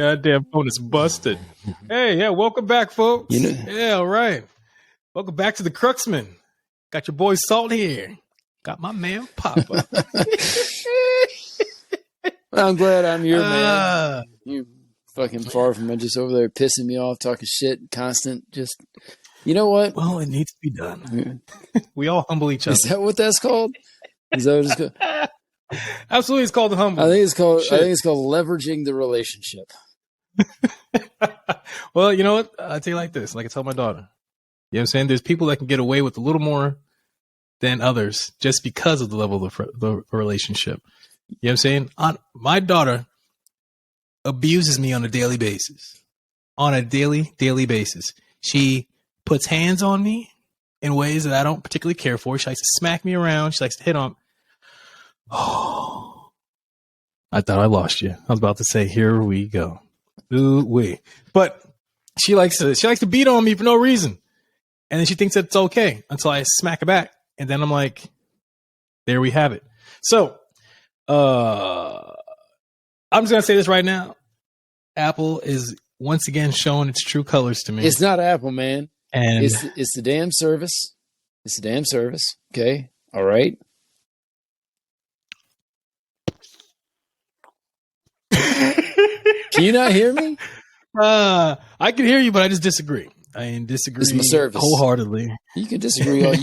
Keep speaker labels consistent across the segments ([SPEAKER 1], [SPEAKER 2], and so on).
[SPEAKER 1] goddamn phone is busted. Hey, yeah, welcome back, folks. Yeah, all right. Welcome back to the Cruxman. Got your boy Salt here. Got my man Papa.
[SPEAKER 2] Well, I'm glad I'm your man. You fucking far from just over there pissing me off, talking shit, constant. Just, you know what?
[SPEAKER 1] Well, it needs to be done. We all humble each other.
[SPEAKER 2] Is that what that's called? Is that what it's called?
[SPEAKER 1] Absolutely, it's called the humble.
[SPEAKER 2] I think it's called leveraging the relationship.
[SPEAKER 1] Well, you know what? I'll tell you like this. Like I tell my daughter. You know what I'm saying? There's people that can get away with a little more than others just because of the level of the relationship. You know what I'm saying? My daughter abuses me on a daily basis. On a daily basis. She puts hands on me in ways that I don't particularly care for. She likes to smack me around. She likes to hit on. Oh, I thought I lost you. I was about to say, here we go. Ooh, wee. But she likes to beat on me for no reason. And then she thinks that it's okay until I smack her back. And then I'm like, there we have it. So, I'm just going to say this right now. Apple is once again showing its true colors to me.
[SPEAKER 2] It's not Apple, man.
[SPEAKER 1] And
[SPEAKER 2] it's the damn service. It's the damn service. Okay. All right. Can you not hear me?
[SPEAKER 1] I can hear you, but I just disagree. I disagree
[SPEAKER 2] it's my service.
[SPEAKER 1] Wholeheartedly.
[SPEAKER 2] You can disagree all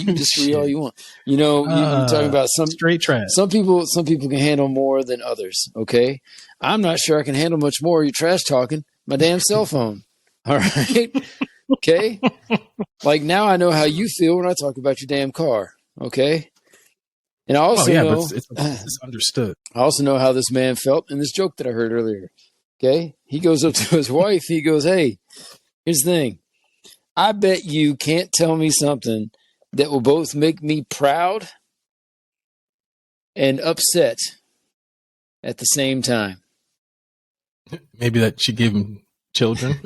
[SPEAKER 2] you want. You know, you're talking about some
[SPEAKER 1] straight trash.
[SPEAKER 2] Some people can handle more than others. Okay. I'm not sure I can handle much more. You trash talking my damn cell phone. All right. Okay. Like now I know how you feel when I talk about your damn car. Okay. And I also know
[SPEAKER 1] it's understood.
[SPEAKER 2] I also know how this man felt in this joke that I heard earlier. Okay. He goes up to his wife. He goes, "Hey, here's the thing. I bet you can't tell me something that will both make me proud and upset at the same time."
[SPEAKER 1] Maybe that she gave him children.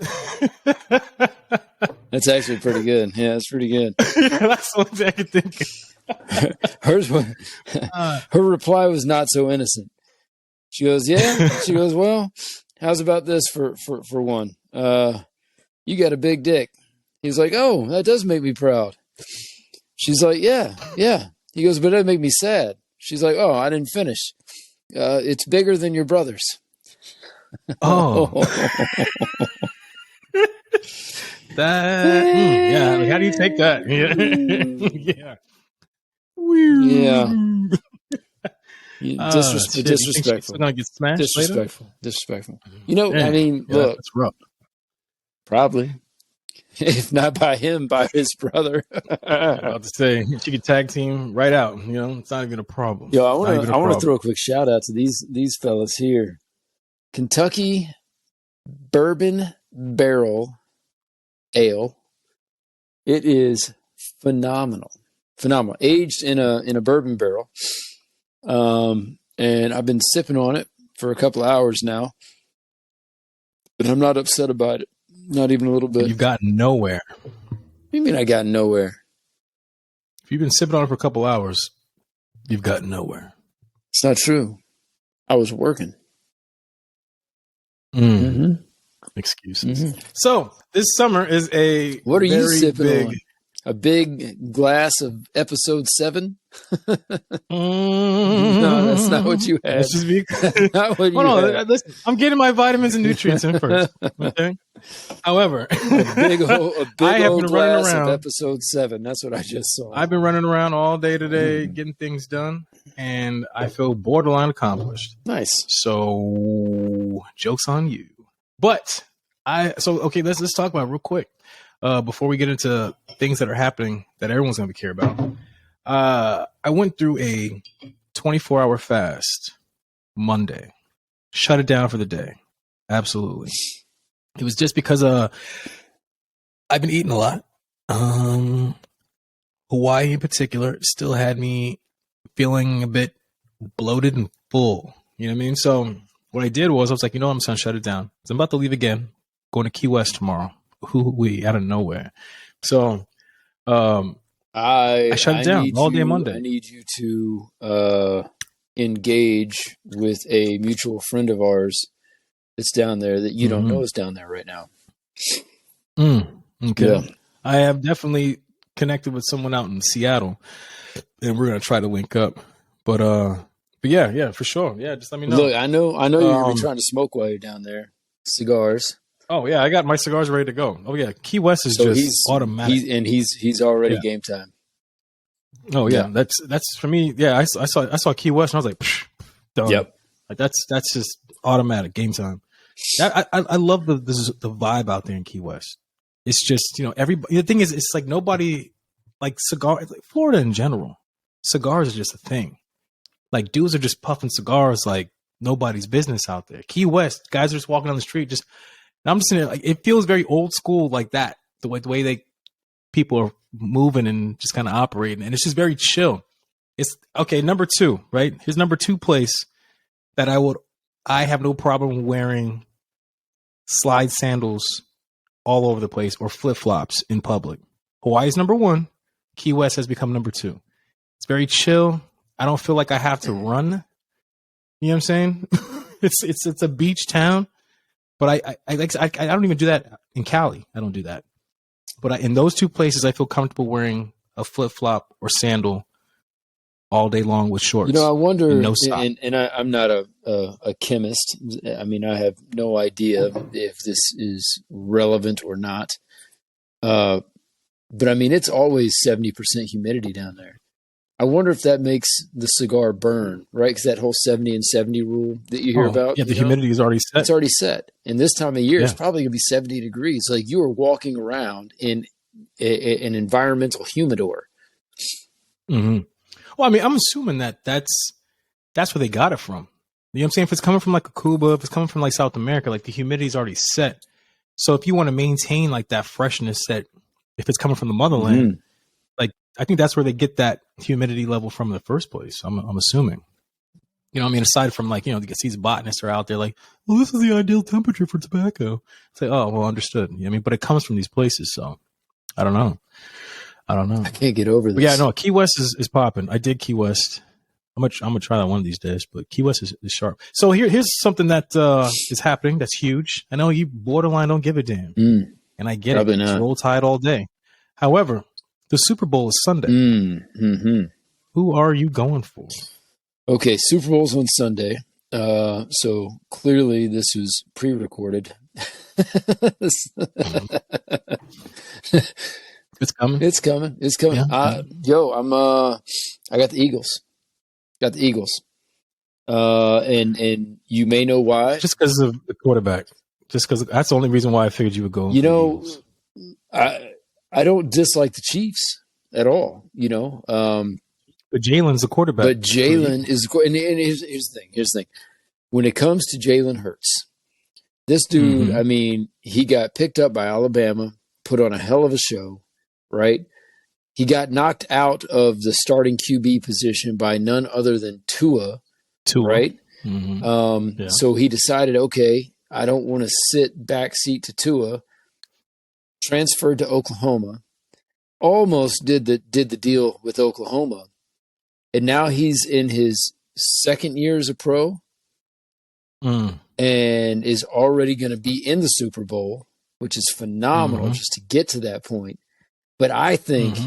[SPEAKER 2] That's actually pretty good. Yeah, that's pretty good.
[SPEAKER 1] That's the one thing I could think of.
[SPEAKER 2] Her reply was not so innocent. She goes, "Yeah." She goes, "Well, how's about this for one? You got a big dick." He's like, "Oh, that does make me proud." She's like, yeah. He goes, "But that make me sad." She's like, "Oh, I didn't finish. It's bigger than your brother's."
[SPEAKER 1] Oh. Yeah. Like, how do you take that? Yeah.
[SPEAKER 2] Yeah. Disrespectful.
[SPEAKER 1] Gonna get smashed
[SPEAKER 2] Disrespectful. You know, I mean, look,
[SPEAKER 1] that's rough.
[SPEAKER 2] Probably. If not by him, by his brother.
[SPEAKER 1] About to say she could tag team right out. You know, it's not even a problem.
[SPEAKER 2] Yo, I want to throw a quick shout out to these fellas here. Kentucky Bourbon Barrel Ale. It is phenomenal. Aged in a bourbon barrel. And I've been sipping on it for a couple of hours now. But I'm not upset about it. Not even a little bit.
[SPEAKER 1] You've gotten nowhere.
[SPEAKER 2] What do you mean I got nowhere?
[SPEAKER 1] If you've been sipping on it for a couple hours, you've gotten nowhere.
[SPEAKER 2] It's not true. I was working.
[SPEAKER 1] Mm-hmm. Excuses. Mm-hmm. So this summer is a
[SPEAKER 2] what are you sipping on? A big glass of episode 7? No, that's not what you had. Not what you had.
[SPEAKER 1] Listen, I'm getting my vitamins and nutrients in first. Okay. However,
[SPEAKER 2] a big old glass of episode 7. That's what I just saw.
[SPEAKER 1] I've been running around all day today, getting things done, and I feel borderline accomplished.
[SPEAKER 2] Nice.
[SPEAKER 1] So, joke's on you. But let's talk about it real quick. Before we get into things that are happening that everyone's going to care about, I went through a 24-hour fast Monday. Shut it down for the day. Absolutely. It was just because I've been eating a lot. Hawaii in particular still had me feeling a bit bloated and full. You know what I mean? So what I did was I was like, you know what? I'm just going to shut it down. So I'm about to leave again, going to Key West tomorrow. Out of nowhere. So I shut it down all day Monday.
[SPEAKER 2] I need you to engage with a mutual friend of ours that's down there that you don't know is down there right now.
[SPEAKER 1] Okay.
[SPEAKER 2] Yeah.
[SPEAKER 1] I have definitely connected with someone out in Seattle, and we're gonna try to link up. But yeah, for sure. Yeah, just let me know.
[SPEAKER 2] Look, I know you're gonna be trying to smoke while you're down there. Cigars.
[SPEAKER 1] Oh yeah, I got my cigars ready to go. Oh yeah, Key West is just automatic.
[SPEAKER 2] He's already game time.
[SPEAKER 1] Oh yeah, that's for me. Yeah, I saw Key West and I was like, psh, done.
[SPEAKER 2] Yep.
[SPEAKER 1] Like that's just automatic game time. I love the vibe out there in Key West. It's just, everybody. The thing is, it's like nobody like cigars. Like Florida in general, cigars are just a thing. Like dudes are just puffing cigars like nobody's business out there. Key West, guys are just walking down the street. Just I'm just saying, like it feels very old school, like that. The way people are moving and just kind of operating, and it's just very chill. It's okay. Number 2, right? Here's number 2 place that I have no problem wearing slide sandals all over the place or flip flops in public. Hawaii's number 1. Key West has become number 2. It's very chill. I don't feel like I have to run. You know what I'm saying? it's a beach town, but I don't even do that in Cali. I don't do that. But in those 2 places, I feel comfortable wearing a flip flop or sandal all day long with shorts.
[SPEAKER 2] I wonder,
[SPEAKER 1] and
[SPEAKER 2] I'm not a chemist. I mean, I have no idea if this is relevant or not. But I mean, it's always 70% humidity down there. I wonder if that makes the cigar burn, right? Because that whole 70 and 70 rule that you hear about.
[SPEAKER 1] Yeah, the humidity is already set.
[SPEAKER 2] It's already set. And this time of year, it's probably going to be 70 degrees. Like you are walking around in an environmental humidor.
[SPEAKER 1] Mm-hmm. Well, I mean, I'm assuming that's where they got it from. You know what I'm saying? If it's coming from like a Cuba, if it's coming from like South America, like the humidity is already set. So if you want to maintain like that freshness, that if it's coming from the motherland, like I think that's where they get that humidity level from in the first place. I'm assuming. You know what I mean? Aside from like, these botanists are out there like, well, this is the ideal temperature for tobacco. It's like, oh, well, understood. You know what I mean? But it comes from these places, so I don't know. I
[SPEAKER 2] can't get over this.
[SPEAKER 1] But yeah, no, Key West is popping. I did Key West. I'm gonna try that one of these days, but Key West is sharp. So here's something that is happening that's huge. I know you borderline don't give a damn, and I get
[SPEAKER 2] Probably
[SPEAKER 1] it.
[SPEAKER 2] Not.
[SPEAKER 1] It's Roll Tide all day. However, the Super Bowl is Sunday. Who are you going for?
[SPEAKER 2] Okay, Super Bowl's on Sunday. So clearly this was pre-recorded.
[SPEAKER 1] It's coming.
[SPEAKER 2] It's coming.
[SPEAKER 1] Yeah.
[SPEAKER 2] I got the Eagles. And you may know why.
[SPEAKER 1] Just because of the quarterback. Just because that's the only reason why I figured you would go.
[SPEAKER 2] I don't dislike the Chiefs at all.
[SPEAKER 1] But Jalen's the quarterback.
[SPEAKER 2] But Jalen is, and here's the thing. When it comes to Jalen Hurts, this dude, I mean, he got picked up by Alabama, put on a hell of a show, right? He got knocked out of the starting QB position by none other than Tua. Right? So he decided, okay, I don't want to sit backseat to Tua. Transferred to Oklahoma. Almost did the deal with Oklahoma. And now he's in his second year as a pro and is already going to be in the Super Bowl, which is phenomenal just to get to that point. But I think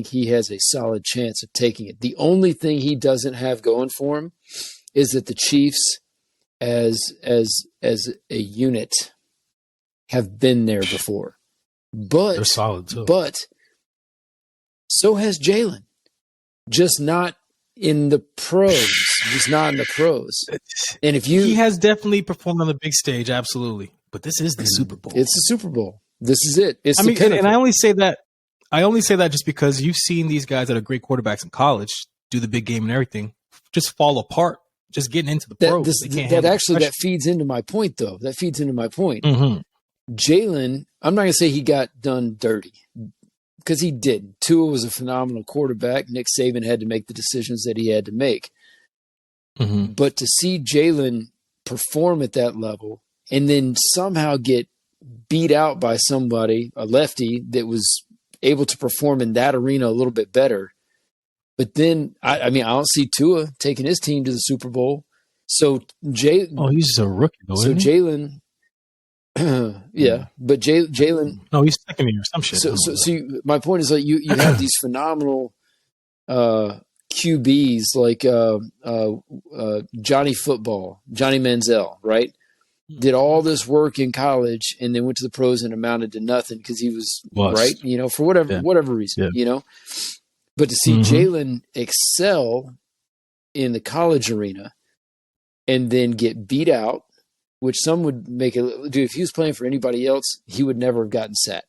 [SPEAKER 2] he has a solid chance of taking it. The only thing he doesn't have going for him is that the Chiefs, as a unit, have been there before. But
[SPEAKER 1] they're solid too.
[SPEAKER 2] But so has Jalen. Just not in the pros. And he
[SPEAKER 1] has definitely performed on the big stage, absolutely. But this is the Super Bowl.
[SPEAKER 2] It's the Super Bowl. This is it. It's
[SPEAKER 1] and I only say that just because you've seen these guys that are great quarterbacks in college do the big game and everything just fall apart. Just getting into the pros.
[SPEAKER 2] That feeds into my point, though. Jalen, I'm not going to say he got done dirty because he didn't. Tua was a phenomenal quarterback. Nick Saban had to make the decisions that he had to make. But to see Jalen perform at that level and then somehow get beat out by somebody, a lefty, that was able to perform in that arena a little bit better. But then, I don't see Tua taking his team to the Super Bowl. So Jay,
[SPEAKER 1] Oh, he's just a rookie though,
[SPEAKER 2] so
[SPEAKER 1] isn't he?
[SPEAKER 2] Jalen, yeah, but Jalen.
[SPEAKER 1] No, he's second year or some shit.
[SPEAKER 2] My point is like you have these phenomenal QBs like Johnny Football, Johnny Manziel, right? Did all this work in college and then went to the pros and amounted to nothing because he was right, for whatever reason, But to see Jalen excel in the college arena and then get beat out, which some would make it do. If he was playing for anybody else, he would never have gotten set,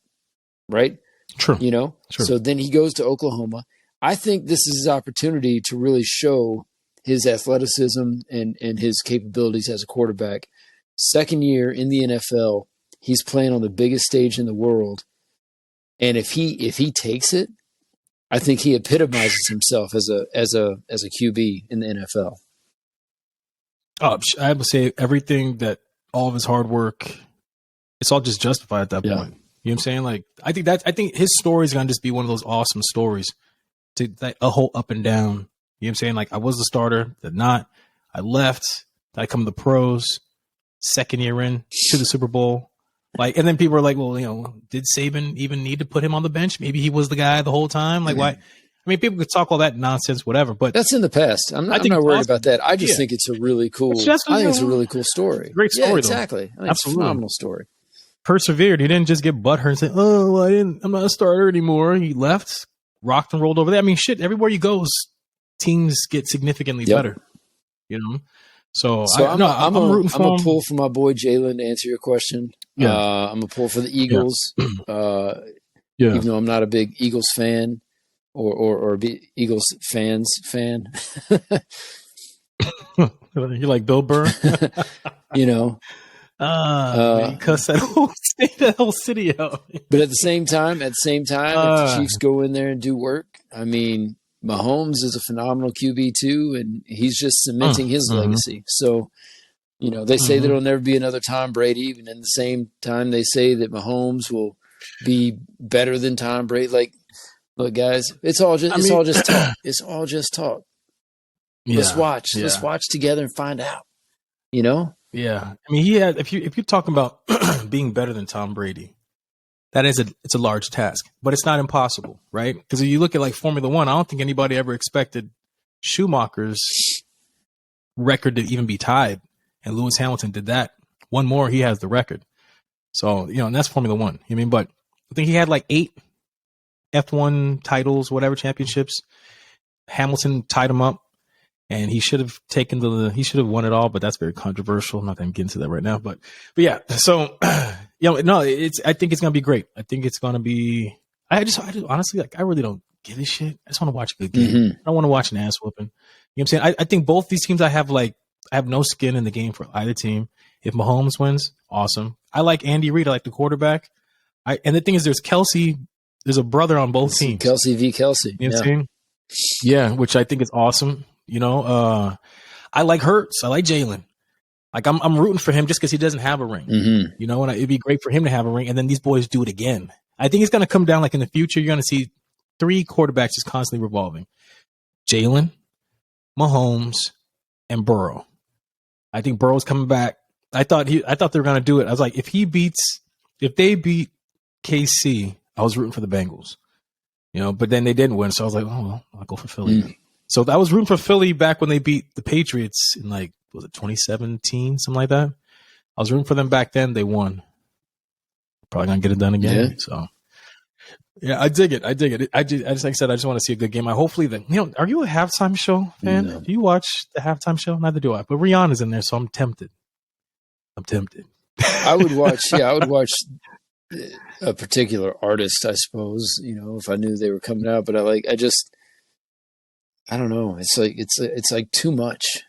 [SPEAKER 2] right?
[SPEAKER 1] True.
[SPEAKER 2] True. So then he goes to Oklahoma. I think this is his opportunity to really show his athleticism and his capabilities as a quarterback. Second year in the NFL, he's playing on the biggest stage in the world. And if he takes it, I think he epitomizes himself as a QB in the NFL.
[SPEAKER 1] I would say everything that all of his hard work, it's all just justified at that point. You know what I'm saying? Like, I think his story is gonna just be one of those awesome stories to like a whole up and down. You know what I'm saying? Like, I was the starter, then not. I left. I come to the pros. Second year in to the Super Bowl. Like, and then people are like, well, did Saban even need to put him on the bench? Maybe he was the guy the whole time. Like, why? I mean, people could talk all that nonsense, whatever, but
[SPEAKER 2] that's in the past. I'm not worried about that. I just think it's a really cool. I think it's a really cool story.
[SPEAKER 1] Great story,
[SPEAKER 2] though. Exactly. I think it's a phenomenal story.
[SPEAKER 1] Persevered. He didn't just get butthurt and say, "Oh, I'm not a starter anymore." He left, rocked and rolled over there. I mean, shit. Everywhere you go, teams get significantly better. So I'm rooting for him.
[SPEAKER 2] I'm a pull for my boy Jalen to answer your question.
[SPEAKER 1] Yeah.
[SPEAKER 2] I'm a pull for the Eagles. Even though I'm not a big Eagles fan or Eagles fan.
[SPEAKER 1] You like Bill Burr?
[SPEAKER 2] You
[SPEAKER 1] cuss that whole city out.
[SPEAKER 2] But at the same time, if the Chiefs go in there and do work, I mean, Mahomes is a phenomenal QB too, and he's just cementing his legacy. So, they say there'll never be another Tom Brady, and in the same time, they say that Mahomes will be better than Tom Brady. Like, look, guys, it's all just talk. It's all just talk. Yeah, let's watch. Yeah. Let's watch together and find out. Yeah.
[SPEAKER 1] I mean, he had. If you're talking about being better than Tom Brady, it's a large task, but it's not impossible, right? Because if you look at like Formula One, I don't think anybody ever expected Schumacher's record to even be tied, and Lewis Hamilton did that. One more, he has the record. So and that's Formula One. I mean, but I think he had like 8 F1 titles, whatever championships. Hamilton tied him up, and he should have won it all. But that's very controversial. I'm not going to get into that right now. But yeah, so. I think it's gonna be great. I think it's gonna be. I just honestly, like, I really don't give a shit. I just want to watch a good game. I don't want to watch an ass whooping. You know what I'm saying? I think both these teams, I have no skin in the game for either team. If Mahomes wins, awesome. I like Andy Reid. I like the quarterback. And the thing is, there's Kelsey. There's a brother on both teams.
[SPEAKER 2] Kelsey v. Kelsey.
[SPEAKER 1] You know what I'm saying? Yeah, which I think is awesome. I like Hurts. I like Jalen. Like, I'm rooting for him just because he doesn't have a ring, and it'd be great for him to have a ring. And then these boys do it again. I think it's going to come down, like, in the future, you're going to see 3 quarterbacks just constantly revolving: Jalen, Mahomes, and Burrow. I think Burrow's coming back. I thought they were going to do it. I was like, if they beat KC, I was rooting for the Bengals, but then they didn't win. So I was like, oh, well, I'll go for Philly. So I was rooting for Philly back when they beat the Patriots in, like, was it 2017, something like that? I was rooting for them back then. They won. Probably gonna get it done again. Yeah. So yeah, I dig it. I just like I said, I just want to see a good game. Hopefully are you a halftime show fan? No. Do you watch the halftime show? Neither do I. But Rihanna's in there, so I'm tempted.
[SPEAKER 2] I would watch a particular artist, I suppose, if I knew they were coming out, but I don't know. It's like too much.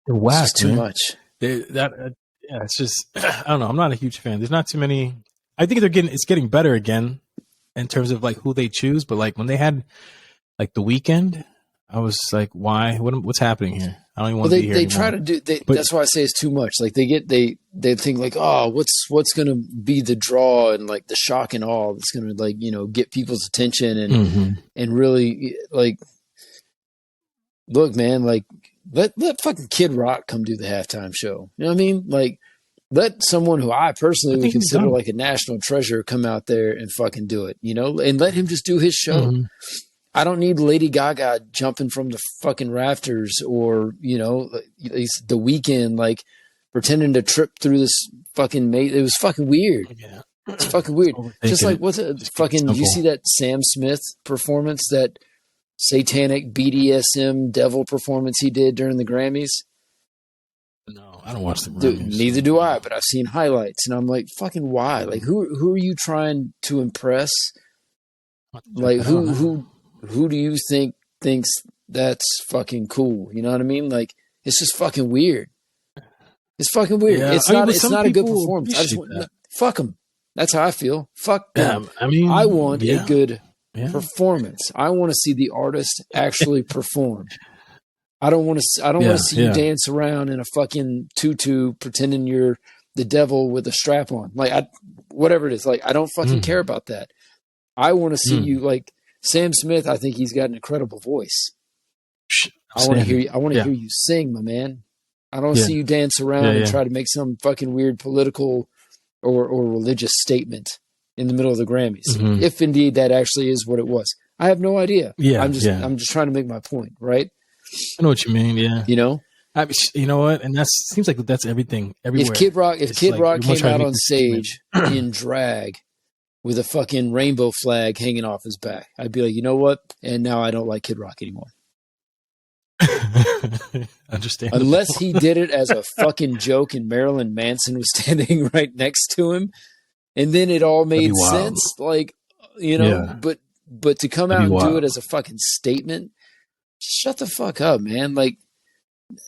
[SPEAKER 1] They're whack,
[SPEAKER 2] it's too much.
[SPEAKER 1] It's just, I don't know. I'm not a huge fan. There's not too many. I think it's getting better again in terms of like who they choose. But like when they had like The Weeknd, I was like, why? What's happening here? I don't even want to be here.
[SPEAKER 2] They try to do. That's why I say it's too much. Like they think like, oh, what's going to be the draw and like the shock and awe that's going to like get people's attention and really like, look, man, like. let fucking Kid Rock come do the halftime show. You know what I mean? Like, let someone who I personally would consider like a national treasure come out there and fucking do it, you know, and let him just do his show.
[SPEAKER 1] Mm-hmm.
[SPEAKER 2] I don't need Lady Gaga jumping from the fucking rafters or, you know, The Weeknd, like pretending to trip through this fucking it was fucking weird.
[SPEAKER 1] Yeah.
[SPEAKER 2] It's fucking weird. Just like, what's it fucking, you see that Sam Smith performance, that satanic BDSM devil performance he did during the Grammys?
[SPEAKER 1] No, I don't watch the Grammys.
[SPEAKER 2] Dude, neither do I, but I've seen highlights and I'm like, fucking why? Like, who are you trying to impress? Like, who do you think thinks that's fucking cool? You know what I mean? Like, it's just fucking weird. It's fucking weird. Yeah, it's not a good performance. I just want, fuck them. That's how I feel. Fuck them.
[SPEAKER 1] I mean,
[SPEAKER 2] I want a good performance. I want to see the artist actually perform. I don't want to see you dance around in a fucking tutu pretending you're the devil with a strap on. Like, whatever it is. Like, I don't fucking care about that. I want to see you, like Sam Smith. I think he's got an incredible voice. I want to hear you. I want to hear you sing, my man. I don't see you dance around and try to make some fucking weird political or religious statement in the middle of the Grammys. Mm-hmm. If indeed that actually is what it was. I have no idea. Yeah. I'm just trying to make my point, right?
[SPEAKER 1] I know what you mean, yeah.
[SPEAKER 2] You know?
[SPEAKER 1] You know what? And that seems like that's everything everywhere.
[SPEAKER 2] If Kid Rock came out on stage in drag with a fucking rainbow flag hanging off his back, I'd be like, you know what? And now I don't like Kid Rock anymore.
[SPEAKER 1] Understand.
[SPEAKER 2] Unless he did it as a fucking joke and Marilyn Manson was standing right next to him, and then it all made sense. Like, you know, but to come out and do it as a fucking statement, just shut the fuck up, man. Like,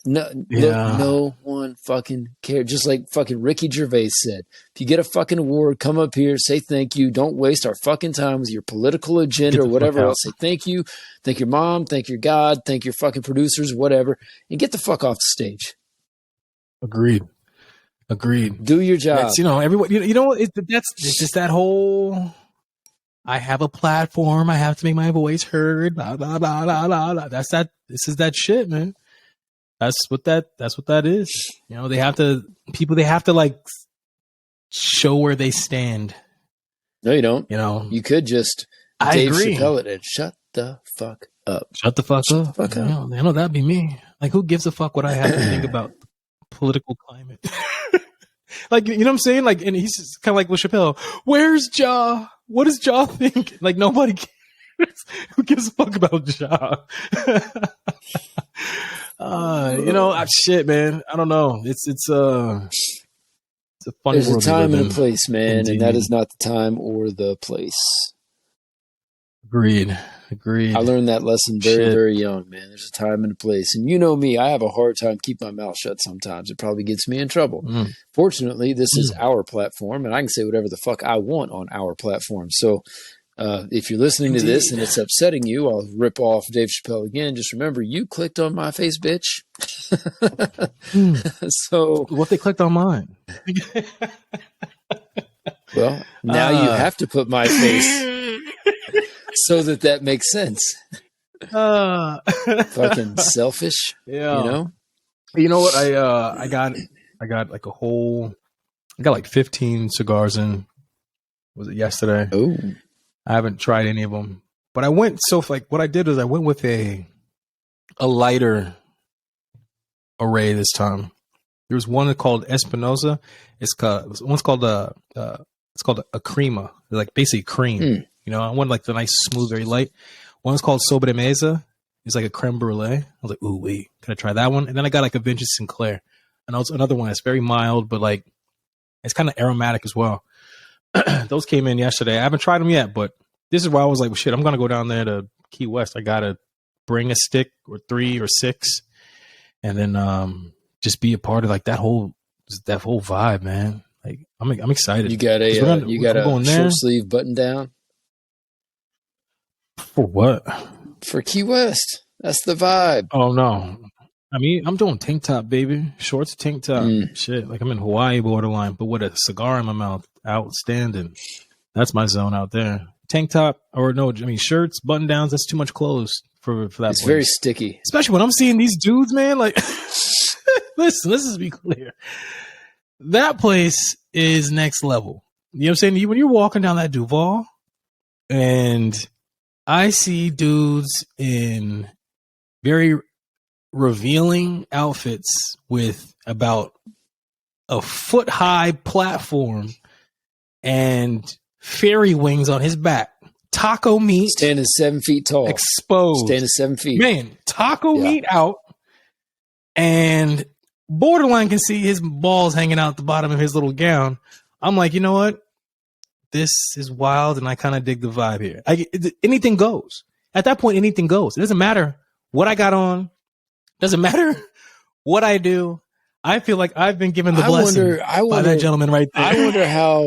[SPEAKER 2] no one fucking cares. Just like fucking Ricky Gervais said, if you get a fucking award, come up here, say thank you. Don't waste our fucking time with your political agenda or whatever else. Say thank you. Thank your mom. Thank your God. Thank your fucking producers, whatever. And get the fuck off the stage.
[SPEAKER 1] Agreed.
[SPEAKER 2] Do your job.
[SPEAKER 1] That's, everyone, it's just that whole, I have a platform. I have to make my voice heard. Blah, blah, blah, blah, blah. This is that shit, man. That's what that is. They have to like show where they stand.
[SPEAKER 2] No, you don't. You could just Dave Chappelle it and shut the fuck up.
[SPEAKER 1] Shut the fuck up. I know that'd be me. Like, who gives a fuck what I have to think about political climate? Like, you know what I'm saying? Like, and he's kind of like with Chappelle. Where's Ja? What does Ja think? Like, nobody cares. Who gives a fuck about Ja? Shit, man. I don't know. It's a funny
[SPEAKER 2] There's
[SPEAKER 1] world.
[SPEAKER 2] There's a time and a place, man, indeed. And that is not the time or the place.
[SPEAKER 1] Agreed. I
[SPEAKER 2] learned that lesson very, very young, man. There's a time and a place. And you know me, I have a hard time keeping my mouth shut sometimes. It probably gets me in trouble. Fortunately, this is our platform, and I can say whatever the fuck I want on our platform. So if you're listening to this and it's upsetting you, I'll rip off Dave Chappelle again. Just remember, you clicked on my face, bitch. So
[SPEAKER 1] what they clicked on mine?
[SPEAKER 2] Well, now you have to put my face so that makes sense. Fucking selfish.
[SPEAKER 1] Yeah. You know what? I got like I got like 15 cigars in. Was it yesterday?
[SPEAKER 2] Oh.
[SPEAKER 1] I haven't tried any of them, but what I did was I went with a lighter array this time. There was one called Espinosa. One's called it's called a crema, like basically cream. I want like the nice, smooth, very light. One's called Sobremesa. It's like a creme brulee. I was like, ooh, wait, can I try that one? And then I got like a vintage Sinclair, and also another one that's very mild, but like it's kind of aromatic as well. Those came in yesterday. I haven't tried them yet, but this is why I was like, well, shit, I'm going to go down there to Key West. I got to bring a stick or 3 or 6 and then just be a part of like that whole vibe, man. Like I'm excited.
[SPEAKER 2] You got a short sleeve button down?
[SPEAKER 1] For what?
[SPEAKER 2] For Key West. That's the vibe.
[SPEAKER 1] Oh, no. I mean, I'm doing tank top, baby. Shorts, tank top. Shit, like I'm in Hawaii borderline, but with a cigar in my mouth. Outstanding. That's my zone out there. Tank top, or no, I mean shirts, button downs. That's too much clothes. for that
[SPEAKER 2] It's
[SPEAKER 1] place.
[SPEAKER 2] very sticky.
[SPEAKER 1] Especially when I'm seeing these dudes, man. Like, listen, let's just be clear. That place is next level. You know what I'm saying? When you're walking down that Duval, and I see dudes in very revealing outfits with about a foot high platform and fairy wings on his back, taco meat,
[SPEAKER 2] Standing 7 feet tall,
[SPEAKER 1] exposed,
[SPEAKER 2] standing 7 feet,
[SPEAKER 1] man, taco meat out, and borderline can see his balls hanging out the bottom of his little gown. I'm like, you know what? This is wild, and I kind of dig the vibe here. Anything goes. At that point, anything goes. It doesn't matter what I got on. Doesn't matter what I do. I feel like I've been given the blessing by that gentleman right there.
[SPEAKER 2] I wonder how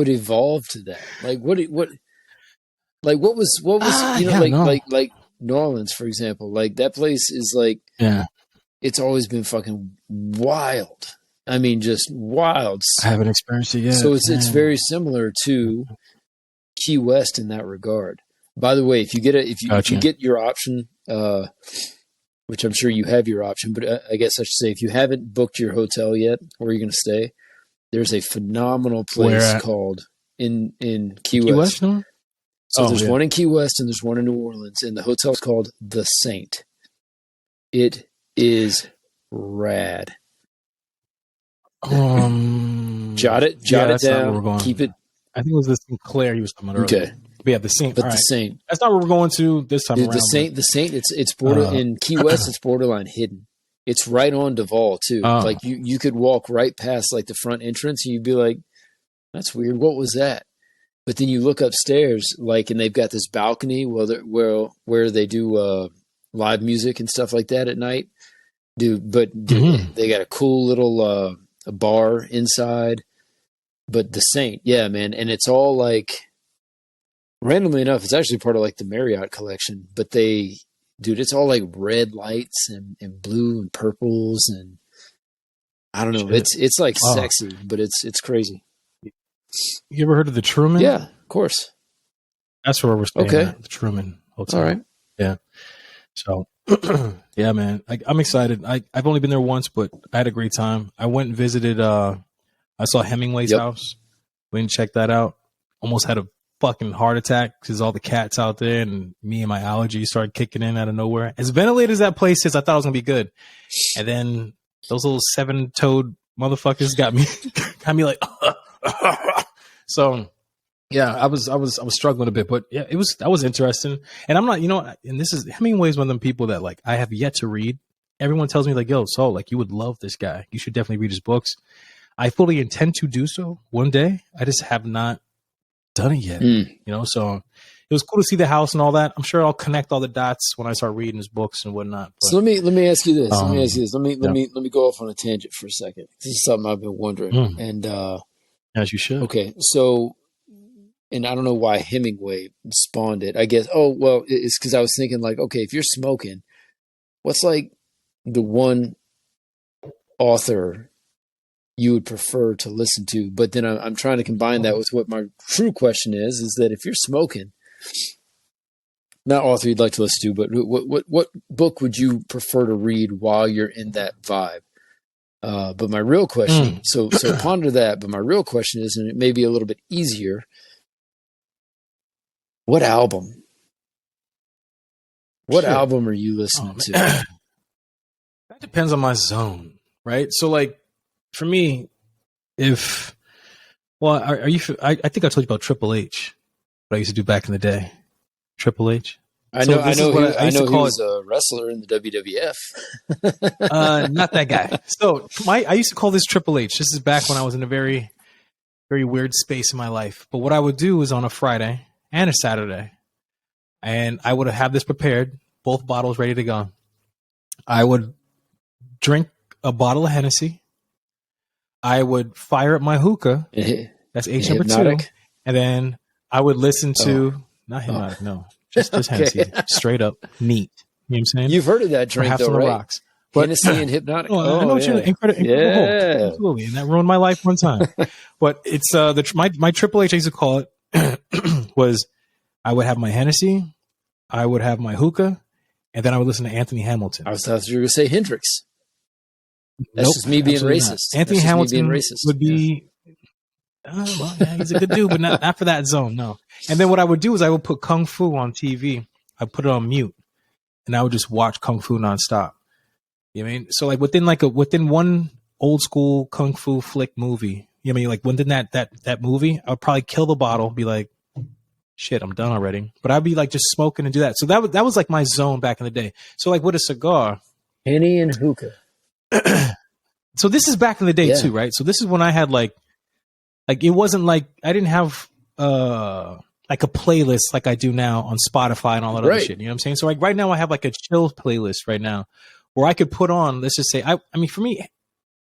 [SPEAKER 2] it evolved to that. Like what was like New Orleans, for example. Like that place is like, it's always been fucking wild. I mean, just wild.
[SPEAKER 1] I haven't experienced it yet.
[SPEAKER 2] So it's very similar to Key West in that regard. By the way, if you get your option, which I'm sure you have your option, but I guess I should say if you haven't booked your hotel yet, where you're going to stay, there's a phenomenal place called in Key West.
[SPEAKER 1] No?
[SPEAKER 2] So there's one in Key West and there's one in New Orleans, and the hotel is called The Saint. It is rad. Jot it down. Keep it.
[SPEAKER 1] I think it was the Sinclair he was talking about earlier. Okay. But yeah, the Saint.
[SPEAKER 2] But the Saint.
[SPEAKER 1] That's not where we're going to this time around.
[SPEAKER 2] The Saint. It's in Key West. It's borderline hidden. It's right on Duval too. Like you could walk right past like the front entrance and you'd be like, "That's weird. What was that?" But then you look upstairs, like, and they've got this balcony where they do live music and stuff like that at night. They got a cool little a bar inside. But the Saint, yeah, man, and it's all like, randomly enough, it's actually part of like the Marriott collection. But it's all like red lights and blue and purples, and I don't know. It's like sexy, but it's crazy.
[SPEAKER 1] You ever heard of the Truman?
[SPEAKER 2] Yeah, of course.
[SPEAKER 1] That's where we're staying at, the Truman Hotel.
[SPEAKER 2] All right.
[SPEAKER 1] Yeah. So, yeah, man, I'm excited. I've only been there once, but I had a great time. I went and visited, I saw Hemingway's house. Went and checked that out. Almost had a fucking heart attack because all the cats out there and me and my allergies started kicking in out of nowhere. As ventilated as that place is, I thought it was going to be good. And then those little 7-toed motherfuckers got me like, so yeah, I was struggling a bit, but yeah, that was interesting. And I'm not, and this is Hemingway's one of them people that like I have yet to read. Everyone tells me like, yo, so like you would love this guy. You should definitely read his books. I fully intend to do so one day. I just have not done it yet. So it was cool to see the house and all that. I'm sure I'll connect all the dots when I start reading his books and whatnot. But,
[SPEAKER 2] so let me ask you this. Let me go off on a tangent for a second. This is something I've been wondering. And
[SPEAKER 1] as you should.
[SPEAKER 2] Okay, so, and I don't know why Hemingway spawned it. I guess. Oh well, it's because I was thinking like, okay, if you're smoking, what's like the one author you would prefer to listen to? But then I'm trying to combine that with what my true question is that if you're smoking, not author you'd like to listen to, but what book would you prefer to read while you're in that vibe? But my real question, so ponder that. But my real question is, and it may be a little bit easier, what album? What album are you listening to?
[SPEAKER 1] That depends on my zone, right? So like, for me, I think I told you about Triple H, what I used to do back in the day. Triple H.
[SPEAKER 2] I know he was a wrestler in the WWF.
[SPEAKER 1] Not that guy. So I used to call this Triple H. This is back when I was in a very, very weird space in my life. But what I would do is on a Friday and a Saturday, and I would have this prepared, both bottles ready to go. I would drink a bottle of Hennessy. I would fire up my hookah. That's H number 2. And then I would listen to, not Hypnotic, no. Just Hennessy. Straight up neat. You know what I'm saying?
[SPEAKER 2] You've heard of that drink, though, right? Rocks. But, Hennessy and Hypnotic.
[SPEAKER 1] I know what you're incredible. Absolutely. And that ruined my life one time. But it's my Triple H, I used to call it, was I would have my Hennessy, I would have my hookah, and then I would listen to Anthony Hamilton.
[SPEAKER 2] I thought you were going to say Hendrix. That's just me being racist.
[SPEAKER 1] Anthony Hamilton would be, well, yeah, he's a good dude, but not for that zone, no. And then what I would do is I would put Kung Fu on TV. I put it on mute, and I would just watch Kung Fu nonstop. You know what I mean? So like within one old school Kung Fu flick movie, you know what I mean? Like within that movie, I would probably kill the bottle, be like, shit, I'm done already. But I'd be like just smoking and do that. So that was like my zone back in the day. So like with a cigar,
[SPEAKER 2] Henny and hookah.
[SPEAKER 1] So this is back in the day too, right? So this is when I had like it wasn't like I didn't have like a playlist like I do now on Spotify and all that other shit. You know what I'm saying? So like right now I have like a chill playlist right now where I could put on, let's just say, I mean for me,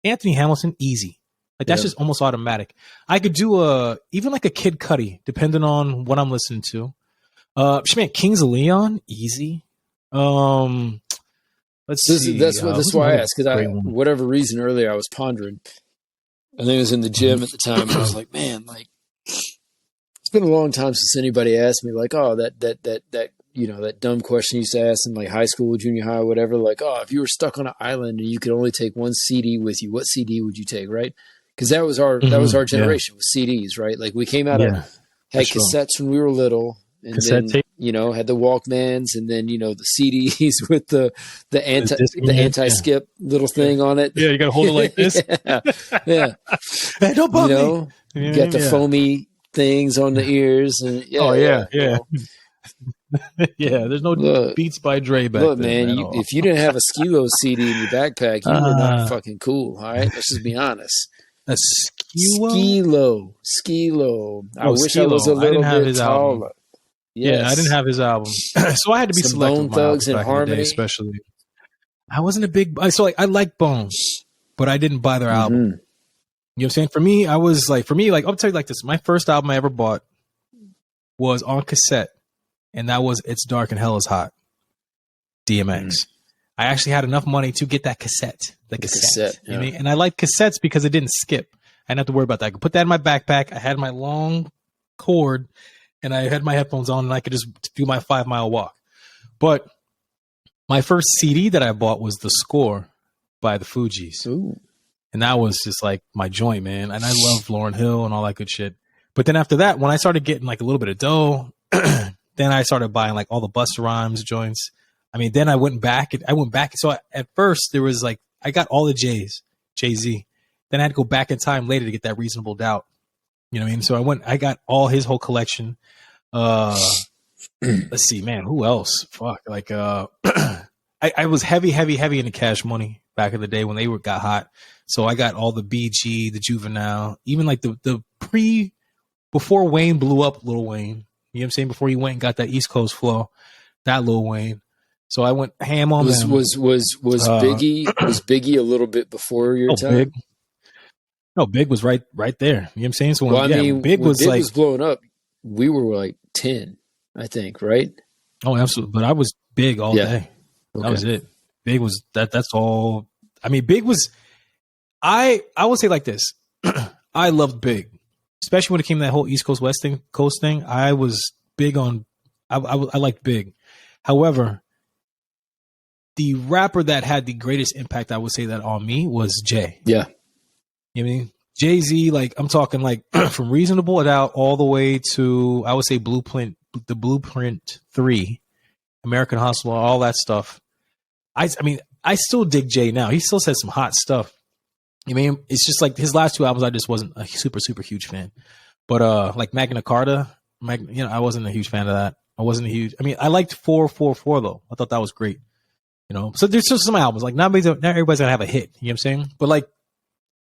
[SPEAKER 1] Anthony Hamilton, easy. Like that's just almost automatic. I could do even like a Kid Cudi, depending on what I'm listening to. Man, Kings of Leon, easy. Let's see.
[SPEAKER 2] That's why I asked, because whatever reason earlier I was pondering. I think I was in the gym at the time, and I was like, man, like it's been a long time since anybody asked me, like, oh, that you know, that dumb question you used to ask in like high school, junior high, whatever. Like, oh, if you were stuck on an island and you could only take one CD with you, what CD would you take, right? Because that was our generation with CDs, right? Like we came out of had cassettes when we were little. And then, you know, had the Walkmans, and then, you know, the CDs with the anti-skip little thing on it.
[SPEAKER 1] Yeah, you got to hold it like this.
[SPEAKER 2] Yeah.
[SPEAKER 1] Hey, don't bug me.
[SPEAKER 2] You got the foamy things on the ears. And
[SPEAKER 1] yeah. Yeah, there's no Beats by Dre back
[SPEAKER 2] look,
[SPEAKER 1] then.
[SPEAKER 2] Man, if you didn't have a Skilo CD in your backpack, you were not fucking cool, all right? Let's just be honest.
[SPEAKER 1] A
[SPEAKER 2] Skilo. I wish I was a little bit taller.
[SPEAKER 1] Yes. Yeah, I didn't have his album, so I had to be selective.
[SPEAKER 2] Bone Thugs and Harmony,
[SPEAKER 1] especially. I wasn't a big. I like Bones, but I didn't buy their album. You know what I'm saying? For me, I'll tell you like this. My first album I ever bought was on cassette, and that was "It's Dark and Hell Is Hot," DMX. I actually had enough money to get that cassette. The cassette. You know what I mean? And I like cassettes because it didn't skip. I didn't have to worry about that. I could put that in my backpack. I had my long cord. And I had my headphones on, and I could just do my 5-mile walk. But my first CD that I bought was The Score by the Fugees.
[SPEAKER 2] Ooh.
[SPEAKER 1] And that was just like my joint, man. And I love Lauryn Hill and all that good shit. But then after that, when I started getting like a little bit of dough, then I started buying like all the Busta Rhymes joints. I mean, then I went back. So at first there was like, I got all the Jay-Z. Then I had to go back in time later to get that Reasonable Doubt. You know what I mean? So I got all his whole collection. Let's see, man, who else? Fuck. Like, I was heavy into Cash Money back in the day when they got hot. So I got all the BG, the Juvenile, even like the before Wayne blew up, Lil Wayne. You know what I'm saying? Before he went and got that East Coast flow, that Lil Wayne. So I went ham on them.
[SPEAKER 2] Was Biggie a little bit before your time?
[SPEAKER 1] Big. No, Big was right there. You know what I'm saying? So when Big was
[SPEAKER 2] blowing up, we were like 10, I think, right?
[SPEAKER 1] Oh, absolutely. But I was Big all day. Okay. That was it. Big was that's all. I mean, Big was I would say like this. I loved Big. Especially when it came to that whole East Coast West Coast thing. I was big on I liked Big. However, the rapper that had the greatest impact, I would say that on me, was Jay.
[SPEAKER 2] Yeah.
[SPEAKER 1] You know what I mean? Jay-Z, like I'm talking like from Reasonable Doubt all the way to, I would say the Blueprint 3, American Hustler, all that stuff. I mean, I still dig Jay now. He still says some hot stuff. I mean, it's just like his last 2 albums, I just wasn't a super, super huge fan. But like Magna Carta, I wasn't a huge fan of that. I mean, I liked 444 though. I thought that was great. You know, so there's just some albums like not everybody's gonna have a hit. You know what I'm saying? But like,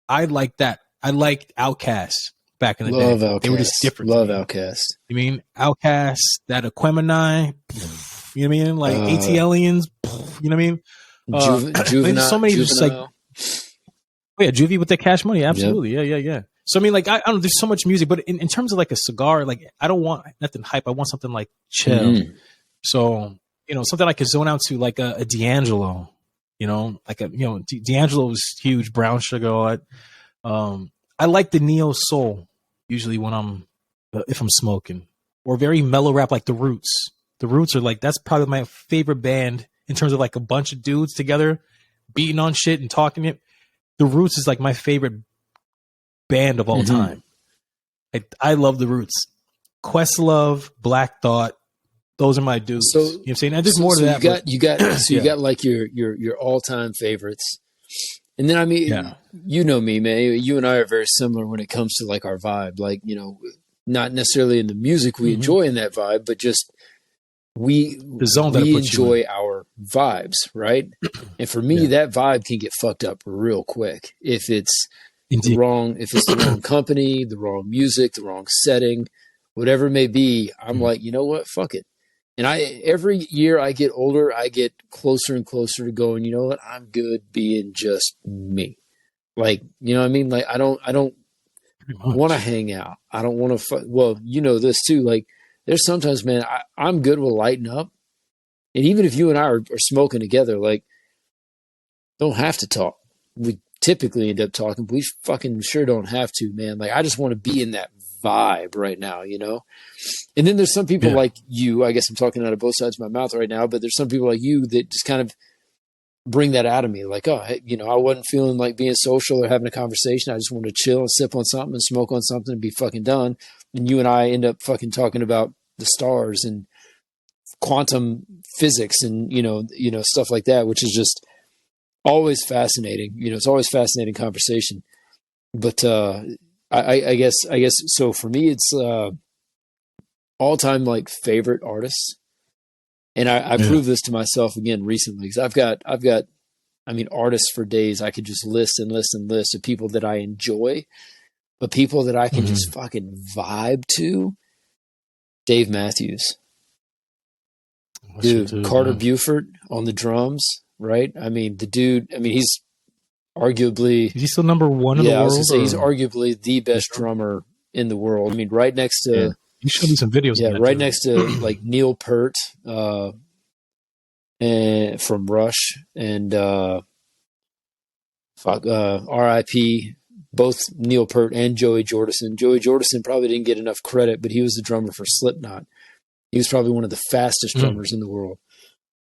[SPEAKER 1] I like that. I liked Outkast back in the day.
[SPEAKER 2] Outkast.
[SPEAKER 1] They were just different.
[SPEAKER 2] Love Outkast.
[SPEAKER 1] You mean Outkast, that Aquemini, you know what I mean? Like ATLians, you know what I mean?
[SPEAKER 2] Juvenile.
[SPEAKER 1] So many just like, Juvie with that Cash Money. Absolutely. Yep. Yeah. So I mean, like, I don't know, there's so much music, but in terms of like a cigar, like I don't want nothing hype. I want something like chill. Mm-hmm. So, you know, something I could zone out to, like a D'Angelo. You know, like D'Angelo was huge, Brown Sugar, all that. I like the neo soul usually when if I'm smoking, or very mellow rap like the Roots. The Roots are like, that's probably my favorite band in terms of like a bunch of dudes together beating on shit and talking it. The Roots is like my favorite band of all time. I love The Roots. Questlove, Black Thought, those are my dudes.
[SPEAKER 2] So,
[SPEAKER 1] you know what I'm saying? And there's more to that.
[SPEAKER 2] You got like your all-time favorites. And then, I mean, you know me, man. You and I are very similar when it comes to like our vibe. Like, you know, not necessarily in the music we enjoy in that vibe, but just we enjoy our vibes, right? And for me, that vibe can get fucked up real quick if it's the wrong company, the wrong music, the wrong setting, whatever it may be. I'm like, you know what? Fuck it. And every year I get older, I get closer and closer to going, you know what? I'm good being just me. Like, you know what I mean? Like, I don't want to hang out. I don't want to, well, you know this too. Like, there's sometimes, man, I'm good with lighting up. And even if you and I are smoking together, like, don't have to talk. We typically end up talking, but we fucking sure don't have to, man. Like, I just want to be in that vibe right now, you know? And then there's some people like you, I guess I'm talking out of both sides of my mouth right now, but there's some people like you that just kind of bring that out of me. Like, oh, hey, you know, I wasn't feeling like being social or having a conversation. I just wanted to chill and sip on something and smoke on something and be fucking done. And you and I end up fucking talking about the stars and quantum physics and, you know, stuff like that, which is just always fascinating. You know, it's always fascinating conversation. But I guess so for me, it's all-time like favorite artists. And I proved this to myself again recently because I've got, I mean, artists for days. I could just list of people that I enjoy, but people that I can just fucking vibe to. Dave Matthews, dude, Carter Beaufort on the drums, right? I mean, the dude. I mean, he's arguably.
[SPEAKER 1] Is he still number one in the world?
[SPEAKER 2] Yeah, I was gonna say he's arguably the best drummer in the world. I mean, right next to.
[SPEAKER 1] Yeah. You showed me some videos.
[SPEAKER 2] Yeah, right next to like Neil Peart, and from Rush, and R.I.P. both Neil Peart and Joey Jordison. Joey Jordison probably didn't get enough credit, but he was the drummer for Slipknot. He was probably one of the fastest drummers in the world.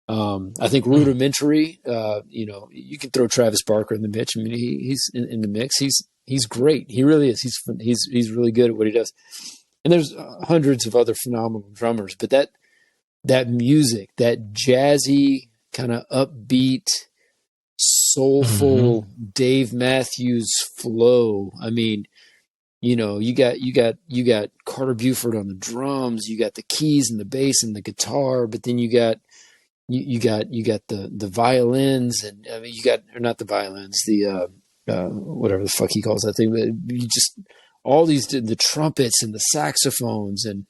[SPEAKER 2] I think Rudimentary. You know, you can throw Travis Barker in the mix. I mean, he's in the mix. He's great. He really is. He's really good at what he does. And there's hundreds of other phenomenal drummers, but that music, that jazzy kind of upbeat, soulful Dave Matthews flow. I mean, you know, you got Carter Beaufort on the drums, you got the keys and the bass and the guitar, but then you got the violins, and I mean, or not the violins, the whatever the fuck he calls that thing, but you just all these, the trumpets and the saxophones and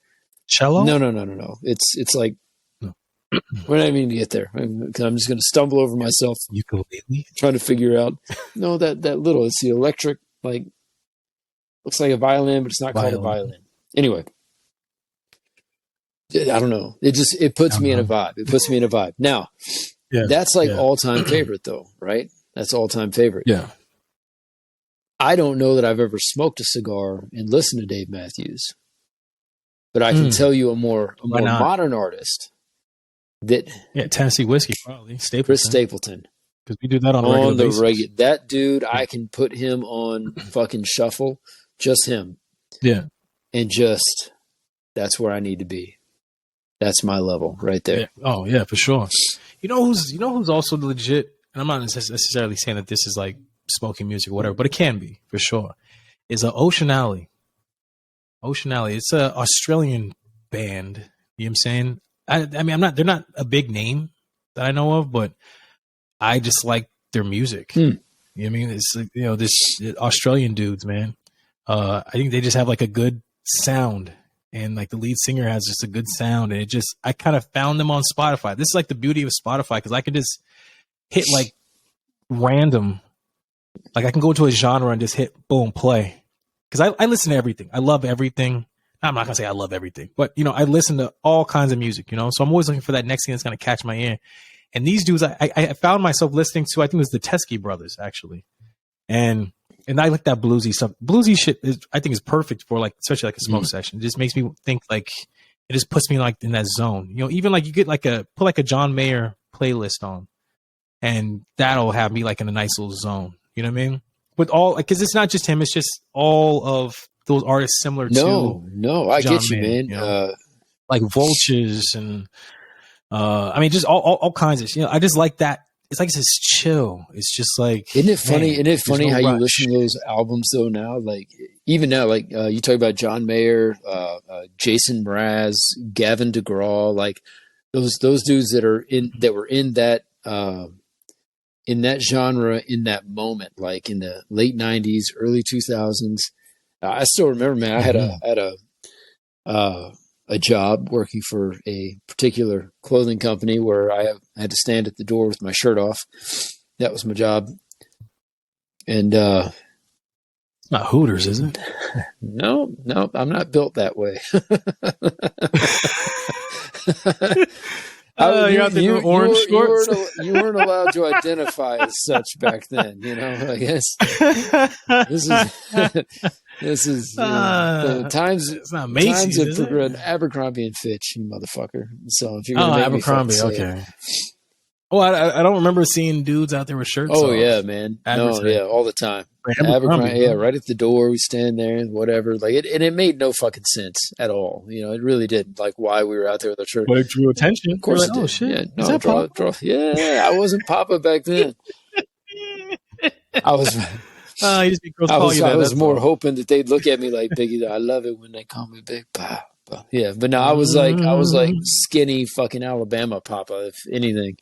[SPEAKER 1] cello.
[SPEAKER 2] No. It's like, we're not even going to get there. I'm just going to stumble over myself.
[SPEAKER 1] Ukulele.
[SPEAKER 2] Trying to figure out. No, that little. It's the electric, like, looks like a violin, but it's not called a violin. Anyway, I don't know. It puts me in a vibe. It puts me in a vibe. Now, that's like all-time favorite, though, right? That's all-time favorite.
[SPEAKER 1] Yeah.
[SPEAKER 2] I don't know that I've ever smoked a cigar and listened to Dave Matthews, but I can tell you a more modern artist that
[SPEAKER 1] Tennessee whiskey probably
[SPEAKER 2] Chris Stapleton,
[SPEAKER 1] because we do that on the regular basis.
[SPEAKER 2] That dude, I can put him on fucking shuffle, just him, and just that's where I need to be. That's my level right there.
[SPEAKER 1] Yeah. Oh yeah, for sure. You know who's also legit, and I'm not necessarily saying that this is like smoking music or whatever, but it can be for sure, is Ocean Alley. Ocean Alley, it's a Australian band. You know what I'm saying? I mean, they're not a big name that I know of, but I just like their music. You know what I mean? It's like, you know, this Australian dudes, man. I think they just have like a good sound, and like the lead singer has just a good sound, and I kind of found them on Spotify. This is like the beauty of Spotify, because I can just hit like random. Like I can go to a genre and just hit boom play, because I listen to everything. I love everything. I'm not gonna say I love everything, but you know, I listen to all kinds of music. You know, so I'm always looking for that next thing that's gonna catch my ear. And these dudes, I found myself listening to, I think it was the Teskey Brothers actually, and I like that bluesy stuff. Bluesy shit I think is perfect for like, especially like a smoke session. It just makes me think like it just puts me like in that zone. You know, even like you get like put like a John Mayer playlist on, and that'll have me like in a nice little zone. You know what I mean? With all, because it's not just him; it's just all of those artists similar
[SPEAKER 2] No, I
[SPEAKER 1] John
[SPEAKER 2] get you,
[SPEAKER 1] Mayer,
[SPEAKER 2] man.
[SPEAKER 1] you know? Like Vultures and I mean, just all kinds of, you know, I just like that. It's like it's just chill. It's just like,
[SPEAKER 2] isn't it funny?
[SPEAKER 1] man,
[SPEAKER 2] Isn't it funny
[SPEAKER 1] no
[SPEAKER 2] how
[SPEAKER 1] rush.
[SPEAKER 2] you listen to those albums though now? Like even now, like you talk about John Mayer, Jason Mraz, Gavin DeGraw, like those dudes that were in that genre in that moment, like in the late '90s, early 2000s. I still remember, man. I had a job working for a particular clothing company where I had to stand at the door with my shirt off. That was my job. And
[SPEAKER 1] It's not Hooters, is it?
[SPEAKER 2] no, I'm not built that way.
[SPEAKER 1] You're out there doing orange shorts.
[SPEAKER 2] You weren't allowed to identify as such back then. You know, I guess this is the times.
[SPEAKER 1] It's not Macy's,
[SPEAKER 2] times have progressed. Abercrombie and Fitch, you motherfucker. So if you're gonna make
[SPEAKER 1] Abercrombie,
[SPEAKER 2] me fucking say
[SPEAKER 1] okay.
[SPEAKER 2] it.
[SPEAKER 1] Oh, I don't remember seeing dudes out there with shirts.
[SPEAKER 2] Oh
[SPEAKER 1] off.
[SPEAKER 2] yeah, man. No, yeah, all the time. Abercrombie, yeah, right at the door. We stand there and whatever. Like it made no fucking sense at all. You know, it really didn't. Like why we were out there with our shirt.
[SPEAKER 1] But it drew attention.
[SPEAKER 2] Of course,
[SPEAKER 1] like,
[SPEAKER 2] it did.
[SPEAKER 1] Oh shit!
[SPEAKER 2] Yeah, no,
[SPEAKER 1] Is that
[SPEAKER 2] draw. Yeah, I wasn't Papa back then. I was.
[SPEAKER 1] You just make girls call you that.
[SPEAKER 2] I was more hoping that they'd look at me like Biggie. I love it when they call me Big Papa. Yeah, but no, I was like skinny fucking Alabama Papa, if anything.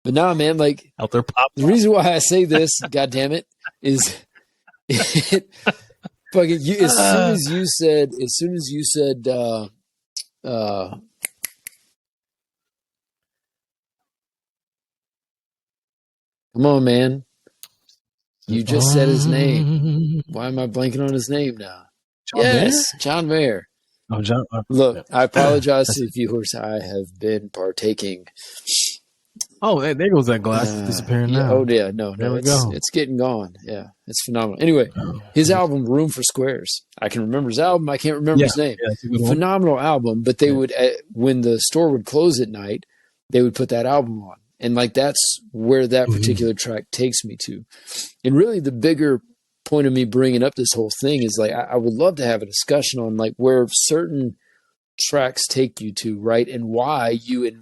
[SPEAKER 2] But nah, man, like
[SPEAKER 1] out there pop.
[SPEAKER 2] The reason why I say this, God damn it, is fucking you. As soon as you said, come on, man. You just said his name. Why am I blanking on his name now? Mayer? John Mayer.
[SPEAKER 1] Oh, John.
[SPEAKER 2] Look, I apologize to the viewers. I have been partaking.
[SPEAKER 1] Oh, there goes that glass disappearing now.
[SPEAKER 2] Oh, yeah. No, it's getting gone. Yeah, it's phenomenal. Anyway, his album, Room for Squares. I can remember his album. I can't remember his name. Yeah, phenomenal album. But they would, when the store would close at night, they would put that album on. And like that's where that particular track takes me to. And really the bigger point of me bringing up this whole thing is like I would love to have a discussion on like where certain tracks take you to, right? And why you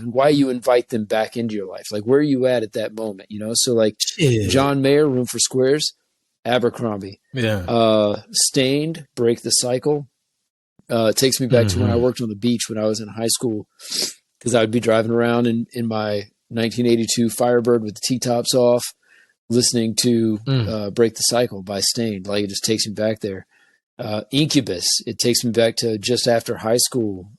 [SPEAKER 2] why you invite them back into your life. Like where are you at that moment, you know? So like John Mayer, Room for Squares, Abercrombie.
[SPEAKER 1] Yeah.
[SPEAKER 2] Stained, Break the Cycle. It takes me back to when I worked on the beach when I was in high school. Because I would be driving around in my 1982 Firebird with the T-tops off, listening to Break the Cycle by Stained. Like, it just takes me back there. Incubus, it takes me back to just after high school,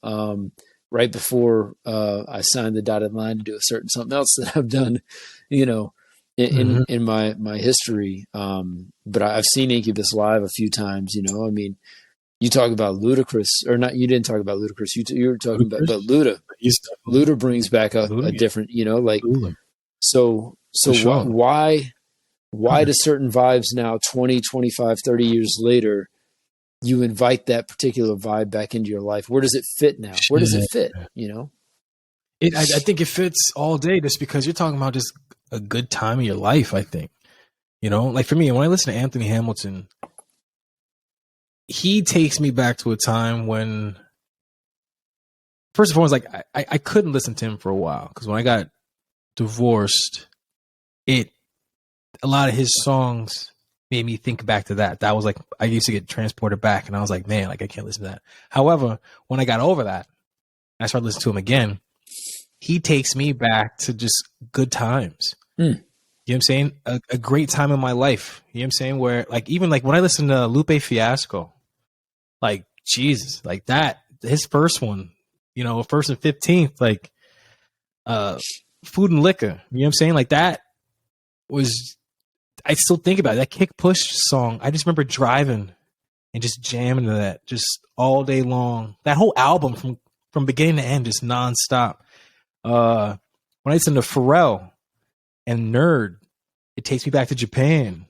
[SPEAKER 2] right before I signed the dotted line to do something else that I've done, you know, in my history. But I've seen Incubus live a few times, you know. I mean, you talk about Ludacris, or not? You didn't talk about Ludacris. You were talking about, but Luda. Luda brings back a different, you know, like. So sure. why do certain vibes now, 20, 25, 30 years later, you invite that particular vibe back into your life? Where does it fit now? Where does it fit? You know,
[SPEAKER 1] I think it fits all day, just because you're talking about just a good time in your life. I think, you know, like for me, when I listen to Anthony Hamilton, he takes me back to a time when, first of all, like I couldn't listen to him for a while because when I got divorced, a lot of his songs made me think back to that. That was like, I used to get transported back, and I was like, man, like I can't listen to that. However, when I got over that, I started listening to him again. He takes me back to just good times. You know what I'm saying? A great time in my life. You know what I'm saying? Where like, even like when I listen to Lupe Fiasco, like Jesus, like that, his first one, you know, First and 15th, like Food and Liquor, you know what I'm saying? Like that was, I still think about it. That Kick Push song. I just remember driving and just jamming to that just all day long. That whole album from beginning to end, just nonstop. When I listen to Pharrell and Nerd, it takes me back to Japan.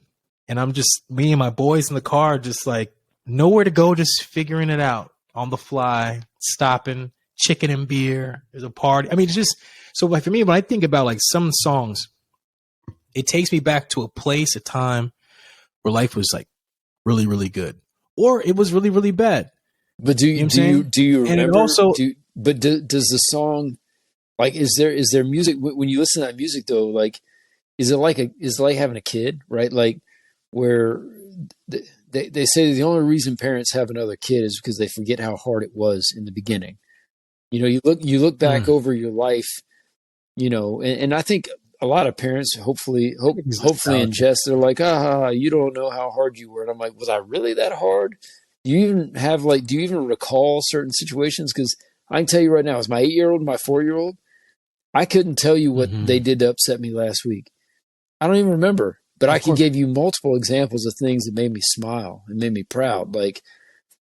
[SPEAKER 1] And I'm just, me and my boys in the car, just like nowhere to go, just figuring it out on the fly, stopping, chicken and beer. There's a party. I mean, it's just so like for me, when I think about like some songs, it takes me back to a place, a time where life was like really, really good, or it was really, really bad.
[SPEAKER 2] But do you remember?
[SPEAKER 1] And it also,
[SPEAKER 2] does the song, like, is there music when you listen to that music though? Like, is it like having a kid, right? Like, where they say the only reason parents have another kid is because they forget how hard it was in the beginning. You know, you look back over your life, you know, and I think a lot of parents hopefully ingest. They're like, you don't know how hard you were. And I'm like, was I really that hard? Do you even recall certain situations? Because I can tell you right now, as my 8-year-old, my 4-year-old, I couldn't tell you what they did to upset me last week. I don't even remember, but I can give you multiple examples of things that made me smile and made me proud. Like,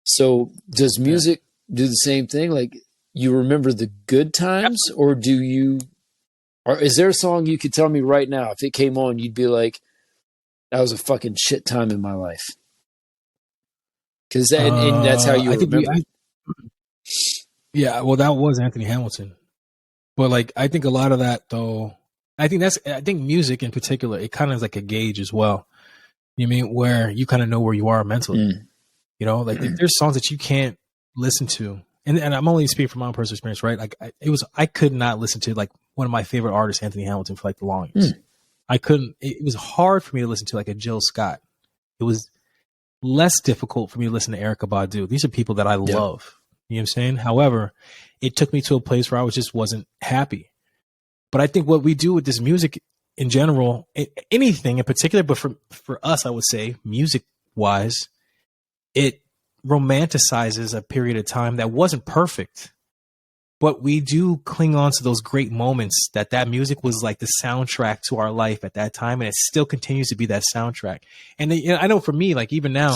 [SPEAKER 2] so does music do the same thing? Like, you remember the good times, or is there a song you could tell me right now, if it came on, you'd be like, that was a fucking shit time in my life? Because and that's how you remember.
[SPEAKER 1] Yeah, well, that was Anthony Hamilton. But like, I think a lot of that though, I think music in particular, it kind of is like a gauge as well. You mean where you kind of know where you are mentally, you know, like there's songs that you can't listen to. And I'm only speaking from my own personal experience, right? Like I could not listen to like one of my favorite artists, Anthony Hamilton, for like the longest. I couldn't, it was hard for me to listen to like a Jill Scott. It was less difficult for me to listen to Erykah Badu. These are people that I love. You know what I'm saying? However, it took me to a place where I just wasn't happy. But I think what we do with this music in general, anything in particular, but for us, I would say music wise, it romanticizes a period of time that wasn't perfect. But we do cling on to those great moments that music was like the soundtrack to our life at that time. And it still continues to be that soundtrack. And I know for me, like even now,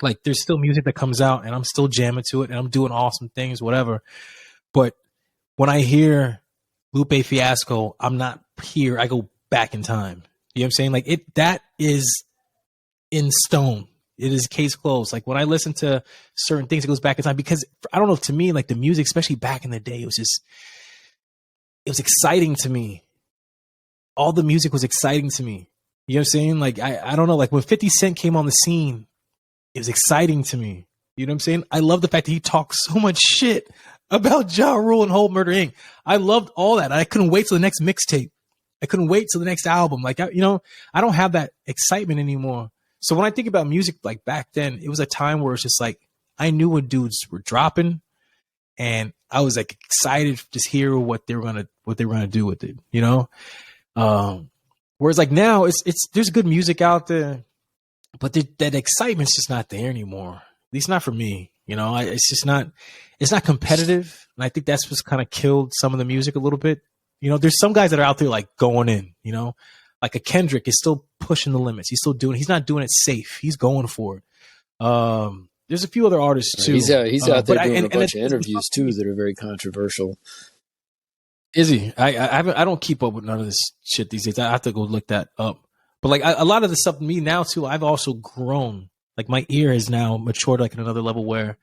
[SPEAKER 1] like there's still music that comes out and I'm still jamming to it and I'm doing awesome things, whatever. But when I hear Lupe Fiasco, I'm not here. I go back in time. You know what I'm saying? Like that is in stone. It is case closed. Like when I listen to certain things, it goes back in time because I don't know, to me, like the music, especially back in the day, it was exciting to me. All the music was exciting to me. You know what I'm saying? Like, I don't know, like when 50 Cent came on the scene, it was exciting to me. You know what I'm saying? I love the fact that he talked so much shit about Ja Rule and Whole Murder Inc. I loved all that. I couldn't wait till the next mixtape. I couldn't wait till the next album. Like, I don't have that excitement anymore. So when I think about music, like back then, it was a time where it's just like, I knew what dudes were dropping and I was like excited to just hear what they were going to do with it, you know? Whereas like now there's good music out there, but that excitement's just not there anymore. At least not for me, you know, it's not competitive. And I think that's what's kind of killed some of the music a little bit. You know, there's some guys that are out there like going in, you know, like a Kendrick is still pushing the limits. He's not doing it safe. He's going for it. There's a few other artists too.
[SPEAKER 2] He's out there doing a bunch of interviews too that are very controversial.
[SPEAKER 1] Is he? I don't keep up with none of this shit these days. I have to go look that up. But like a lot of the stuff, me now too, I've also grown. Like my ear has now matured like at another level where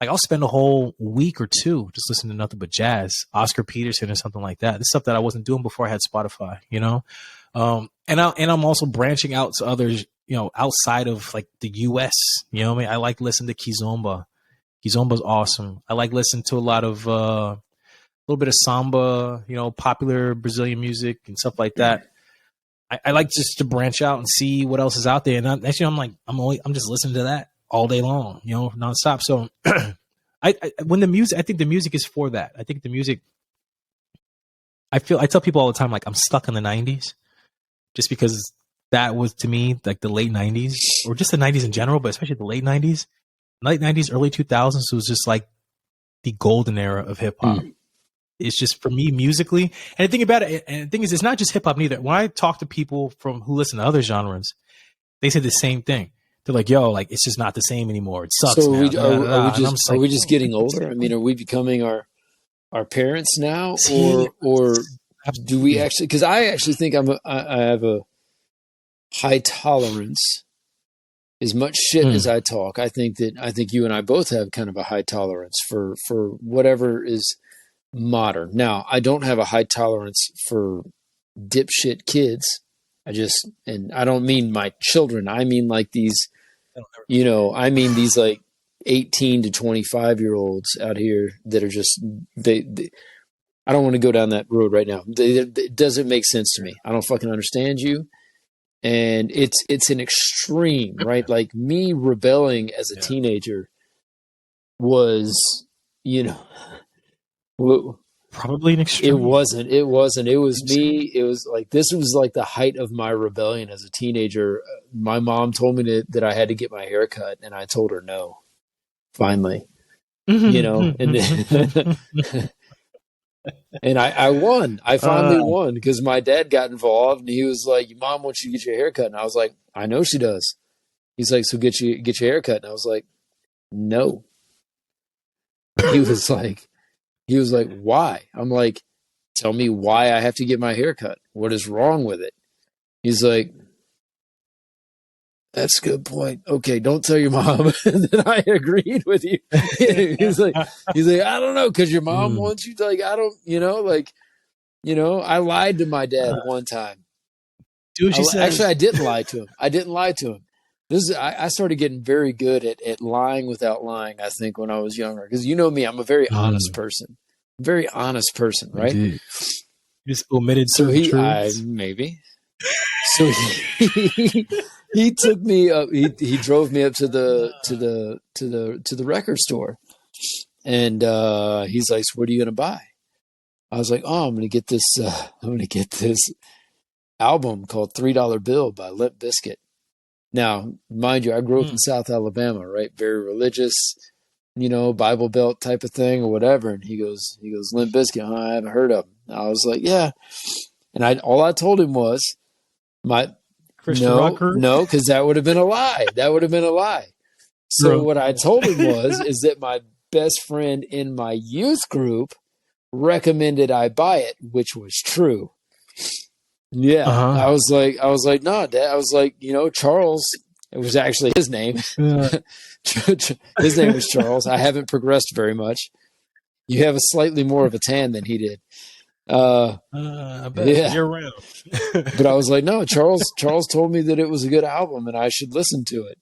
[SPEAKER 1] like I'll spend a whole week or two just listening to nothing but jazz, Oscar Peterson or something like that. This stuff that I wasn't doing before I had Spotify, you know? And I'm also branching out to others, you know, outside of like the US, you know what I mean? I like listening to Kizomba. Kizomba's awesome. I like listening to a lot of, a little bit of samba, you know, popular Brazilian music and stuff like that. I like just to branch out and see what else is out there. And I'm just listening to that all day long, you know, nonstop. So I think the music is for that. I think the music, I tell people all the time, like I'm stuck in the 90s just because that was to me like the late 90s or just the 90s in general, but especially the late 90s, early 2000s was just like the golden era of hip hop. It's just for me musically. And the thing about it, and the thing is, it's not just hip hop neither. When I talk to people who listen to other genres, they say the same thing. They're like, "Yo, like it's just not the same anymore. It sucks."
[SPEAKER 2] So
[SPEAKER 1] now.
[SPEAKER 2] Are we just getting older? I mean, are we becoming our parents now, or do we actually? Because I actually think I have a high tolerance as much shit as I talk, I think you and I both have kind of a high tolerance for whatever is modern. Now, I don't have a high tolerance for dipshit kids. And I don't mean my children. I mean like these, I mean these like 18 to 25-year-olds out here that are just, they I don't want to go down that road right now. It doesn't make sense to me. I don't fucking understand you. And it's an extreme, right? Like me rebelling as a teenager was,
[SPEAKER 1] probably an extreme.
[SPEAKER 2] It wasn't. It was me. It was like, this was like the height of my rebellion as a teenager. My mom told me that I had to get my hair cut, and I told her no, finally, and then, and I won. I finally won because my dad got involved, and he was like, "Your mom wants you to get your hair cut," and I was like, "I know she does." He's like, "So get your hair cut," and I was like, "No." He was like, "Why?" I'm like, "Tell me why I have to get my hair cut. What is wrong with it?" He's like, "That's a good point. Okay, don't tell your mom that I agreed with you." he's like, "I don't know, because your mom wants you to, like, I don't, I lied to my dad one time.
[SPEAKER 1] Dude,
[SPEAKER 2] actually, I didn't lie to him. I started getting very good at lying without lying, I think, when I was younger. Because you know me, I'm a very honest person. Very honest person, right?
[SPEAKER 1] Indeed. You just omitted certain truths.
[SPEAKER 2] Maybe. So he took me up. He drove me up to the record store, and he's like, "So what are you gonna buy?" I was like, "Oh, I'm gonna get this. Album called $3 Bill by Limp Bizkit." Now, mind you, I grew up in South Alabama, right? Very religious, Bible Belt type of thing or whatever. And he goes, "Limp Bizkit, huh? I haven't heard of him." I was like, "Yeah." And all I told him was, no, because that would have been a lie. So what I told him is that my best friend in my youth group recommended I buy it, which was true. Yeah. I was like, "No, Dad." I was like, Charles, it was actually his name. His name was Charles. I haven't progressed very much. You have a slightly more of a tan than he did.
[SPEAKER 1] I bet you're around.
[SPEAKER 2] But I was like, "No, Charles told me that it was a good album and I should listen to it."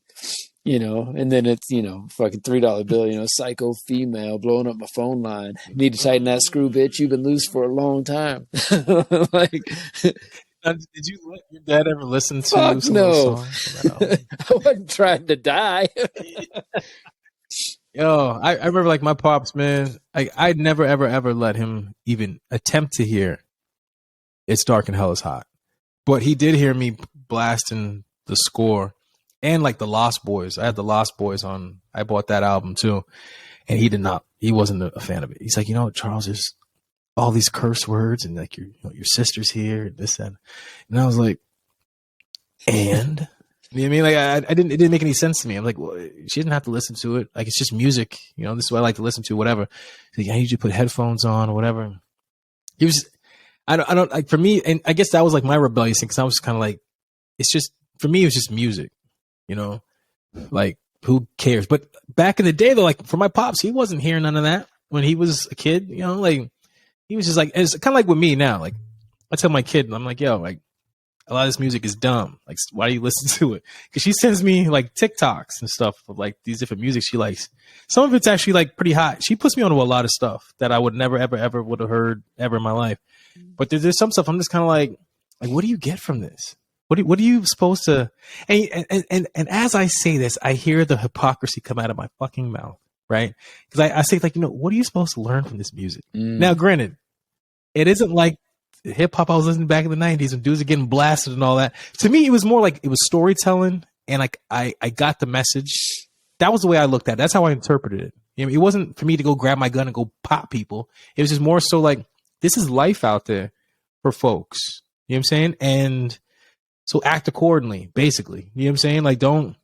[SPEAKER 2] And then it's, fucking $3 bill, psycho female blowing up my phone line. "Need to tighten that screw, bitch. You've been loose for a long time." Like,
[SPEAKER 1] did you let your dad ever listen to
[SPEAKER 2] fuck
[SPEAKER 1] some
[SPEAKER 2] no.
[SPEAKER 1] of those songs?
[SPEAKER 2] I wasn't trying to die.
[SPEAKER 1] Yo, I remember like my pops, man. I'd never ever let him even attempt to hear "It's Dark and Hell is Hot," but he did hear me blasting the score and like the Lost Boys. I had the Lost Boys on. I bought that album too, and he did not. He wasn't a fan of it. He's like, "Charles, there's all these curse words, and like your sister's here, and this and." And I was like, "And." You know what I mean? Like it didn't make any sense to me. I'm like, well, she didn't have to listen to it. Like, it's just music. This is what I like to listen to, whatever. Like, I need you to put headphones on or whatever. He was, I don't like, for me, and I guess that was like my rebellious thing, because I was kind of like, it's just, for me, it was just music, like, who cares? But back in the day though, like for my pops, he wasn't hearing none of that when he was a kid, like he was just like, it's kind of like with me now. Like I tell my kid, I'm like, "Yo, like, a lot of this music is dumb. Like, why do you listen to it?" Because she sends me like TikToks and stuff of like these different music she likes. Some of it's actually like pretty hot. She puts me onto a lot of stuff that I would never, ever would have heard ever in my life. But there's some stuff I'm just kind of like, what do you get from this? What are you supposed to? And as I say this, I hear the hypocrisy come out of my fucking mouth, right? Because I say like, what are you supposed to learn from this music? Now, granted, it isn't like hip hop I was listening back in the 90s and dudes are getting blasted and all that. To me, it was more like it was storytelling, and like I got the message. That was the way I looked at it. That's how I interpreted it. It wasn't for me to go grab my gun and go pop people. It was just more so like, this is life out there for folks. You know what I'm saying? And so act accordingly, basically. You know what I'm saying? Like, don't,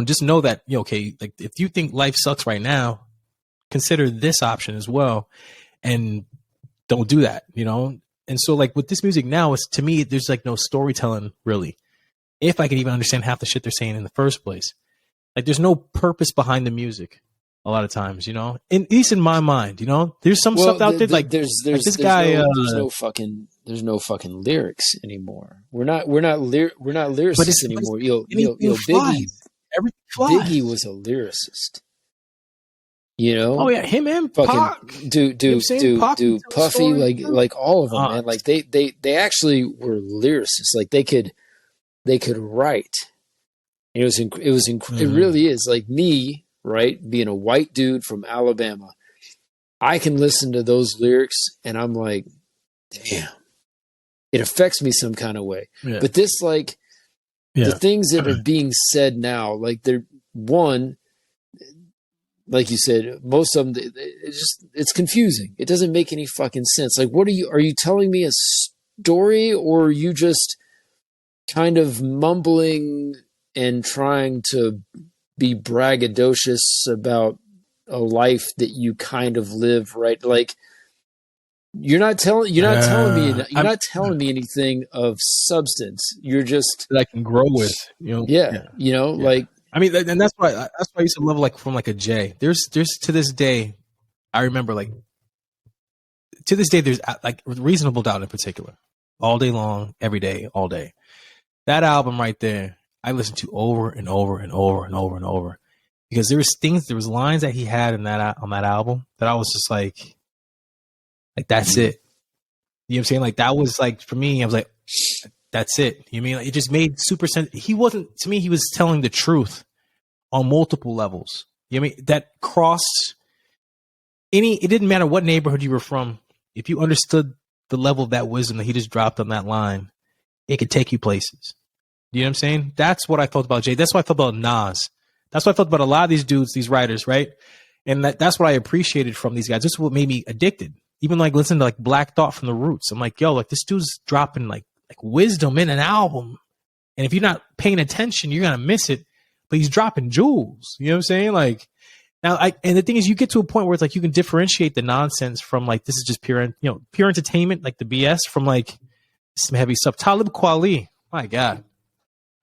[SPEAKER 1] just know that, okay, like if you think life sucks right now, consider this option as well. And don't do that, And so like with this music now, it's, to me, there's like no storytelling really. if I could even understand half the shit they're saying in the first place. Like, there's no purpose behind the music a lot of times, you know? At least in my mind, you know? There's some stuff out there, like,
[SPEAKER 2] there's
[SPEAKER 1] this guy...
[SPEAKER 2] there's no fucking lyrics anymore. We're not lyricists anymore. Biggie,
[SPEAKER 1] everything flies.
[SPEAKER 2] Biggie was a lyricist. You know?
[SPEAKER 1] Oh yeah, him and Pac.
[SPEAKER 2] Dude, Puffy, like all of them, man. Like they actually were lyricists. Like they could write. And it really is like me, right? Being a white dude from Alabama, I can listen to those lyrics and I'm like, damn, it affects me some kind of way. Yeah. But this, like, the things that are being said now, like they're one. Like you said, most of them, it's confusing. It doesn't make any fucking sense. Like, are you telling me a story, or are you just kind of mumbling and trying to be braggadocious about a life that you kind of live, right? Like, you're not telling me anything of substance. You're just
[SPEAKER 1] that I can grow with, you know?
[SPEAKER 2] Yeah. You know, like,
[SPEAKER 1] I mean, and that's why I used to love, like, from like a Jay. There's to this day, I remember, like, to this day, there's like Reasonable Doubt in particular, All Day Long, Every Day, All Day. That album right there, I listened to over and over and over and over and over, because there was lines that he had on that album that I was just like that's it. You know what I'm saying? Like, that was like, for me, I was like, that's it. You mean, like, it just made super sense. He was telling the truth on multiple levels. You know what I mean? That crossed it didn't matter what neighborhood you were from. If you understood the level of that wisdom that he just dropped on that line, it could take you places. You know what I'm saying? That's what I felt about Jay. That's what I felt about Nas. That's what I felt about a lot of these dudes, these writers, right? And that's what I appreciated from these guys. This is what made me addicted. Even like listening to like Black Thought from the Roots. I'm like, yo, like, this dude's dropping like wisdom in an album. And if you're not paying attention, you're going to miss it. But he's dropping jewels. You know what I'm saying? Like, now, and the thing is, you get to a point where it's like you can differentiate the nonsense from, like, this is just pure entertainment, like the BS, from like some heavy stuff. Talib Kweli, my God,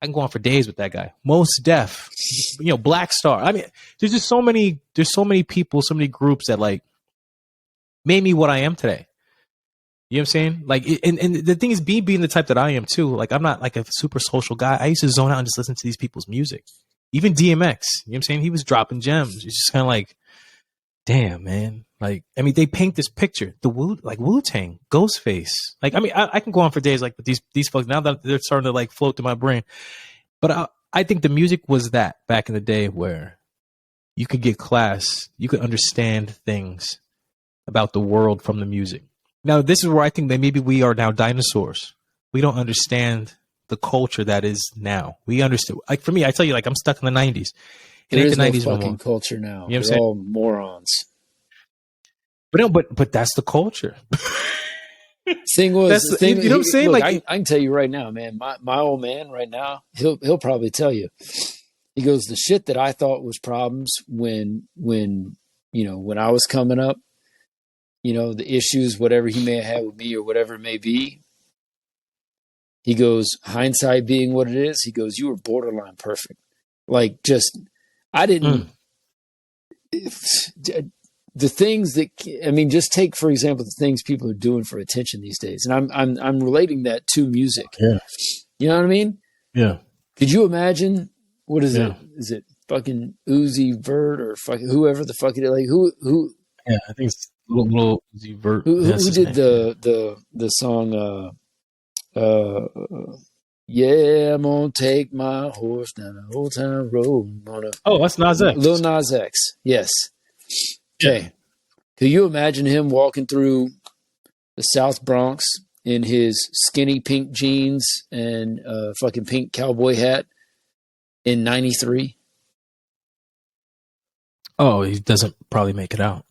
[SPEAKER 1] I can go on for days with that guy. Mos Def, Black Star. I mean, there's so many people, so many groups that like made me what I am today. You know what I'm saying? Like, and the thing is, being the type that I am too, like, I'm not like a super social guy. I used to zone out and just listen to these people's music. Even DMX, you know what I'm saying? He was dropping gems. It's just kind of like, damn, man. Like, I mean, they paint this picture. The Wu-Tang, Ghostface. Like, I mean, I can go on for days, like, with these folks, now that they're starting to like float through my brain. But I think the music was that back in the day, where you could get class, you could understand things about the world from the music. Now, this is where I think that maybe we are now dinosaurs. We don't understand the culture that is now. We understand. Like, for me, I tell you, like, I'm stuck in the 90s.
[SPEAKER 2] There is no fucking culture now. You know, they're all morons.
[SPEAKER 1] But that's the culture.
[SPEAKER 2] Thing was,
[SPEAKER 1] you know what I'm saying?
[SPEAKER 2] Look, like, I can tell you right now, man. My old man right now, he'll probably tell you. He goes, the shit that I thought was problems when I was coming up, the issues, whatever he may have had with me or whatever it may be. He goes, hindsight being what it is, he goes, you were borderline perfect. Like, just, I didn't, the things that, I mean, just take, for example, the things people are doing for attention these days. And I'm relating that to music. Yeah. You know what I mean?
[SPEAKER 1] Yeah.
[SPEAKER 2] Could you imagine, what is it? Is it fucking Uzi Vert or fucking whoever the fuck it is? Like, who?
[SPEAKER 1] Yeah, I think it's little Uzi Vert.
[SPEAKER 2] Who did the song, yeah, I'm gonna take my horse down the old town road.
[SPEAKER 1] That's Nas X.
[SPEAKER 2] Lil Nas X. Yes. Okay. Yeah. Could you imagine him walking through the South Bronx in his skinny pink jeans and fucking pink cowboy hat in 93?
[SPEAKER 1] Oh, he doesn't probably make it out.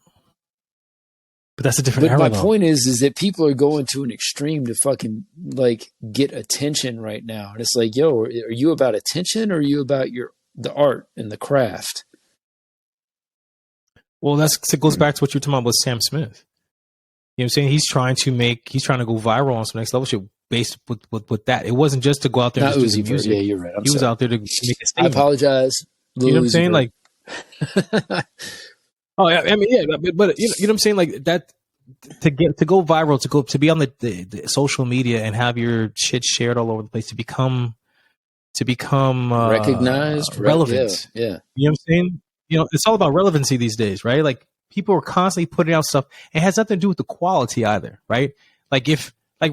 [SPEAKER 1] But that's a different era.
[SPEAKER 2] But my point is that people are going to an extreme to fucking like get attention right now. And it's like, yo, are you about attention or are you about the art and the craft?
[SPEAKER 1] Well, it goes back to what you're talking about with Sam Smith. You know what I'm saying? He's trying to go viral on some next level shit based with that. It wasn't just to go out there and
[SPEAKER 2] Not
[SPEAKER 1] just do
[SPEAKER 2] Uzi
[SPEAKER 1] the
[SPEAKER 2] Vert.
[SPEAKER 1] music.
[SPEAKER 2] Yeah, you're right.
[SPEAKER 1] He was out there to make a
[SPEAKER 2] I
[SPEAKER 1] statement.
[SPEAKER 2] apologize.
[SPEAKER 1] You know what I'm saying?
[SPEAKER 2] Vert.
[SPEAKER 1] Like, oh yeah, I mean, yeah, but you know what I'm saying? Like that to go viral, to be on the social media and have your shit shared all over the place, to become
[SPEAKER 2] recognized,
[SPEAKER 1] relevant.
[SPEAKER 2] Yeah.
[SPEAKER 1] You know what I'm saying? You know, it's all about relevancy these days, right? Like people are constantly putting out stuff. It has nothing to do with the quality either, right? Like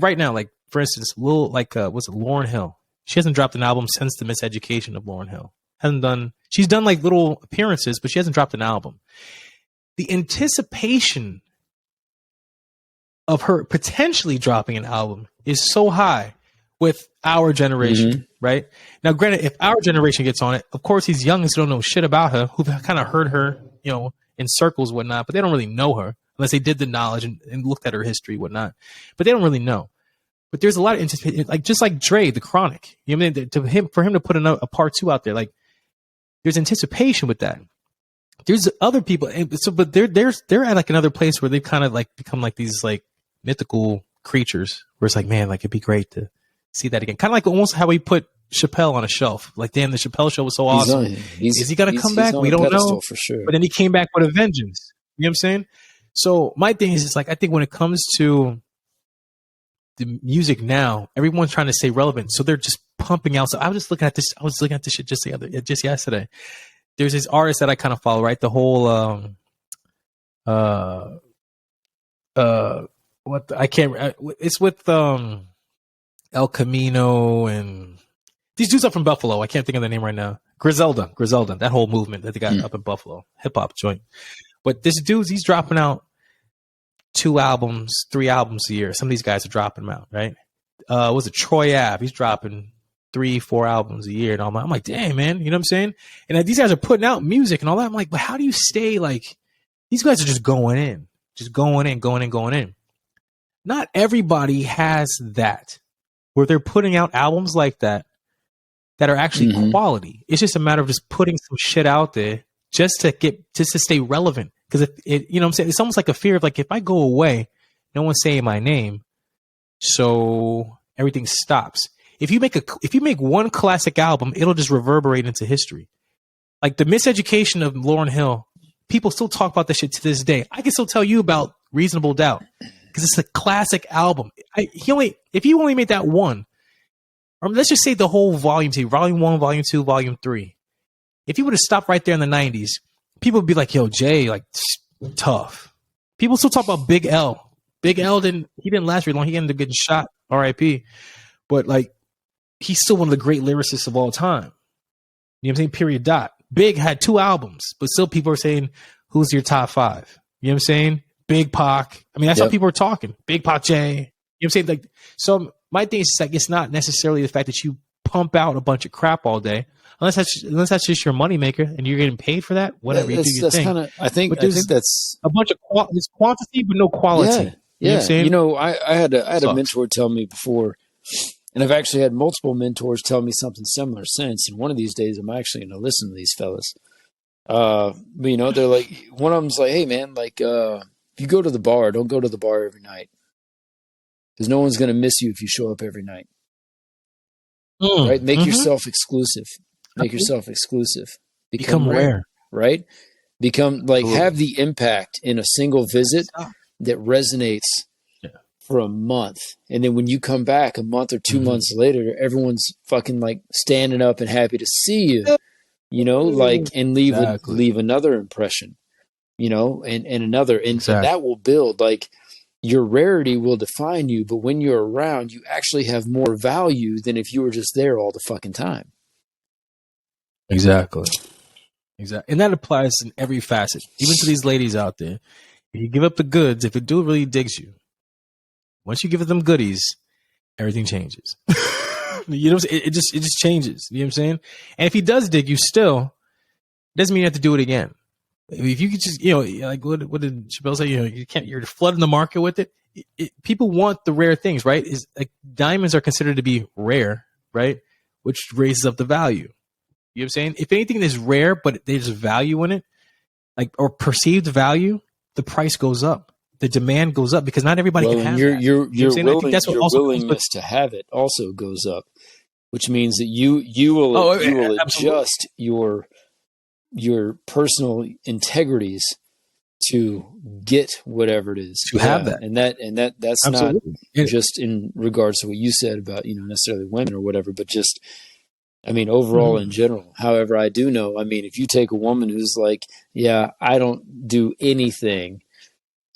[SPEAKER 1] right now, like for instance, what's it, Lauryn Hill? She hasn't dropped an album since the Miseducation of Lauryn Hill. She's done like little appearances, but she hasn't dropped an album. The anticipation of her potentially dropping an album is so high with our generation, right? Now, granted, if our generation gets on it, of course, these youngins don't know shit about her, who've kind of heard her, you know, in circles, whatnot, but they don't really know her unless they did the knowledge and looked at her history, whatnot. But they don't really know. But there's a lot of anticipation, like just like Dre, the Chronic. You know what I mean? For him to put a part 2 out there, like there's anticipation with that. There's other people, but they're at like another place where they've kind of like become like these like mythical creatures. Where it's like, man, like it'd be great to see that again. Kind of like almost how we put Chappelle on a shelf. Like, damn, the Chappelle show was so awesome. Is he gonna come back? We don't know
[SPEAKER 2] for sure.
[SPEAKER 1] But then he came back with a vengeance. You know what I'm saying? So my thing is, like, I think when it comes to the music now, everyone's trying to stay relevant, so they're just pumping out. So I was looking at this shit just yesterday. There's this artist that I kind of follow, right? The whole it's with El Camino and these dudes up from Buffalo. I can't think of the name right now. Griselda, that whole movement that they got up in Buffalo, hip hop joint. But this dude, he's dropping out 2 albums, 3 albums a year. Some of these guys are dropping them out, right? Was it Troy Ave? He's dropping 3-4 albums a year, and all that. I'm like, damn, man, you know what I'm saying? And these guys are putting out music and all that. I'm like, but how do you stay like? These guys are just going in. Not everybody has that, where they're putting out albums like that are actually quality. It's just a matter of just putting some shit out there just to stay relevant. Because you know what I'm saying, it's almost like a fear of like, if I go away, no one's saying my name, so everything stops. If you make one classic album, it'll just reverberate into history. Like the Miseducation of Lauryn Hill, people still talk about that shit to this day. I can still tell you about Reasonable Doubt because it's a classic album. If you only made that one, or let's just say the whole volume 2, volume 1, volume 2, volume 3. If you would have stopped right there in the 90s, people would be like, yo, Jay, like, tough. People still talk about Big L. Big L didn't last very long. He ended up getting shot, R.I.P. But, like, he's still one of the great lyricists of all time. You know what I'm saying? Period. Dot. Big had 2 albums, but still people are saying, who's your top 5? You know what I'm saying? Big Pac. I mean, that's how people are talking. Big Pac J. You know what I'm saying? Like, so my thing is like, it's not necessarily the fact that you pump out a bunch of crap all day, unless that's just your moneymaker and you're getting paid for that. Whatever you do your thing.
[SPEAKER 2] I think that's
[SPEAKER 1] a bunch of it's quantity but no quality.
[SPEAKER 2] Yeah.
[SPEAKER 1] You know
[SPEAKER 2] I had a mentor tell me before, and I've actually had multiple mentors tell me something similar since. And one of these days, I'm actually going to listen to these fellas. But you know, they're like, one of them's like, hey man, like, if you go to the bar, don't go to the bar every night, because no one's going to miss you if you show up every night. Right? Make yourself exclusive. Make yourself exclusive.
[SPEAKER 1] Become rare.
[SPEAKER 2] Right? Become like, have the impact in a single visit that resonates for a month. And then when you come back a month or 2 months later, everyone's fucking like standing up and happy to see you, you know, like, and leave another impression, you know, and another, and that will build, like, your rarity will define you, but when you're around, you actually have more value than if you were just there all the fucking time.
[SPEAKER 1] Exactly. And that applies in every facet, even to these ladies out there. If you give up the goods, if a dude really digs you, once you give them goodies, everything changes. You know, it just changes. You know what I'm saying? And if he does dig you still, doesn't mean you have to do it again. If you could just, you know, like what did Chappelle say? You know, you're flooding the market with it. People want the rare things, right? Is like diamonds are considered to be rare, right? Which raises up the value. You know what I'm saying? If anything is rare, but there's value in it, like, or perceived value, the price goes up. the demand goes up because not everybody can have that.
[SPEAKER 2] Your
[SPEAKER 1] willingness
[SPEAKER 2] to have it also goes up, which means that you will adjust your personal integrities to get whatever it is
[SPEAKER 1] to have that.
[SPEAKER 2] And that's absolutely not just in regards to what you said about, necessarily women or whatever, but just, I mean, overall in general. However, I do know, I mean, if you take a woman who's like, yeah, I don't do anything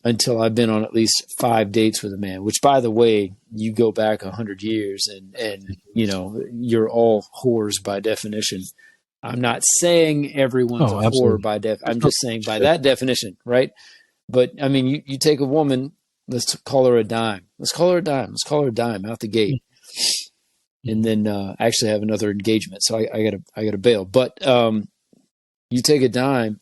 [SPEAKER 2] until I've been on at least 5 dates with a man, which, by the way, you go back 100 years and you're all whores by definition. I'm not saying everyone's a whore by I'm just saying by that definition, right? But, I mean, you take a woman, let's call her a dime. Let's call her a dime out the gate. And then actually have another engagement. So I gotta bail. But you take a dime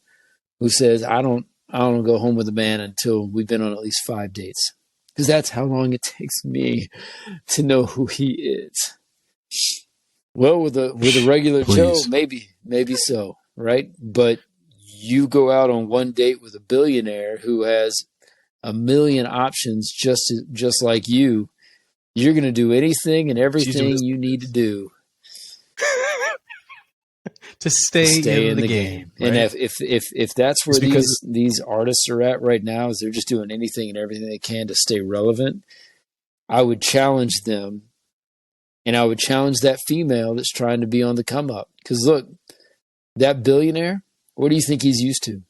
[SPEAKER 2] who says, I don't go home with a man until we've been on at least 5 dates. Because that's how long it takes me to know who he is. Well, with a regular Joe, maybe so, right? But you go out on one date with a billionaire who has a million options just like you. You're going to do anything and everything you need to do
[SPEAKER 1] to stay in the game.
[SPEAKER 2] Right? And if that's where these artists are at right now, is they're just doing anything and everything they can to stay relevant, I would challenge them. And I would challenge that female that's trying to be on the come up. Because look, that billionaire, what do you think he's used to?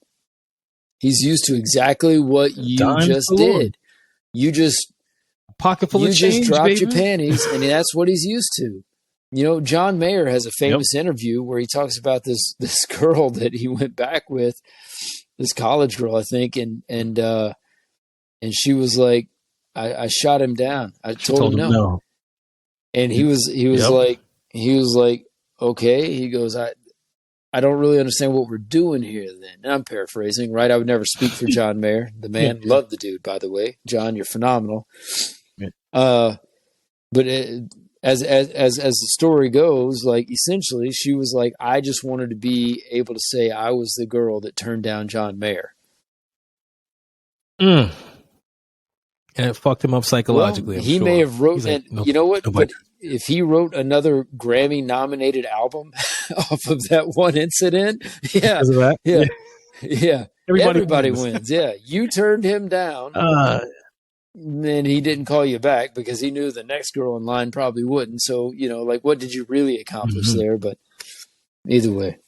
[SPEAKER 2] He's used to exactly what you just did. You just
[SPEAKER 1] pocket full of change,
[SPEAKER 2] just dropped
[SPEAKER 1] baby.
[SPEAKER 2] Your panties, and that's what he's used to. John Mayer has a famous interview where he talks about this girl that he went back with, this college girl, I think, and she was like, I shot him down. I told him no. And he was like, okay. He goes, I don't really understand what we're doing here then. And I'm paraphrasing, right? I would never speak for John Mayer, the man. Love the dude, by the way. John, you're phenomenal. But as the story goes, like, essentially she was like, I just wanted to be able to say I was the girl that turned down John Mayer.
[SPEAKER 1] And it fucked him up psychologically.
[SPEAKER 2] Well, he may have wrote, like, you know what? But if he wrote another Grammy-nominated album off of that one incident, everybody wins. Yeah, you turned him down, then he didn't call you back because he knew the next girl in line probably wouldn't. So, like, what did you really accomplish there? But either way,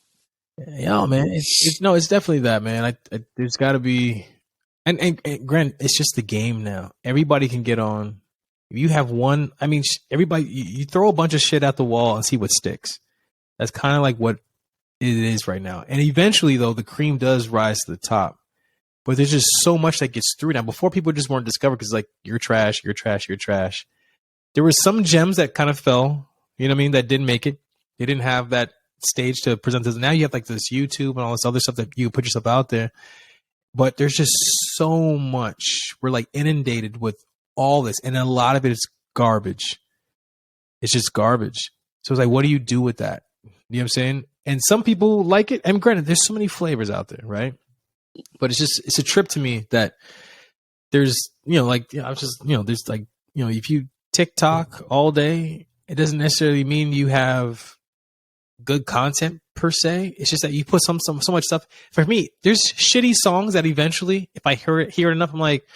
[SPEAKER 1] yeah, man, it's definitely that, man. There's got to be. And Grant, it's just the game now. Everybody can get on. If you have one, I mean, everybody, you throw a bunch of shit at the wall and see what sticks. That's kind of like what it is right now. And eventually, though, the cream does rise to the top. But there's just so much that gets through now. Before, people just weren't discovered because, like, you're trash, you're trash, you're trash. There were some gems that kind of fell, you know what I mean, that didn't make it. They didn't have that stage to present this. Now you have, like, this YouTube and all this other stuff that you put yourself out there. But there's just so much. We're like inundated with all this. And a lot of it is garbage. It's just garbage. So it's like, what do you do with that? You know what I'm saying? And some people like it. And granted, there's so many flavors out there, right? But it's a trip to me that there's, there's like, if you TikTok all day, it doesn't necessarily mean you have good content per se. It's just that you put so much stuff. For me, there's shitty songs that eventually, if I hear it enough, I'm like,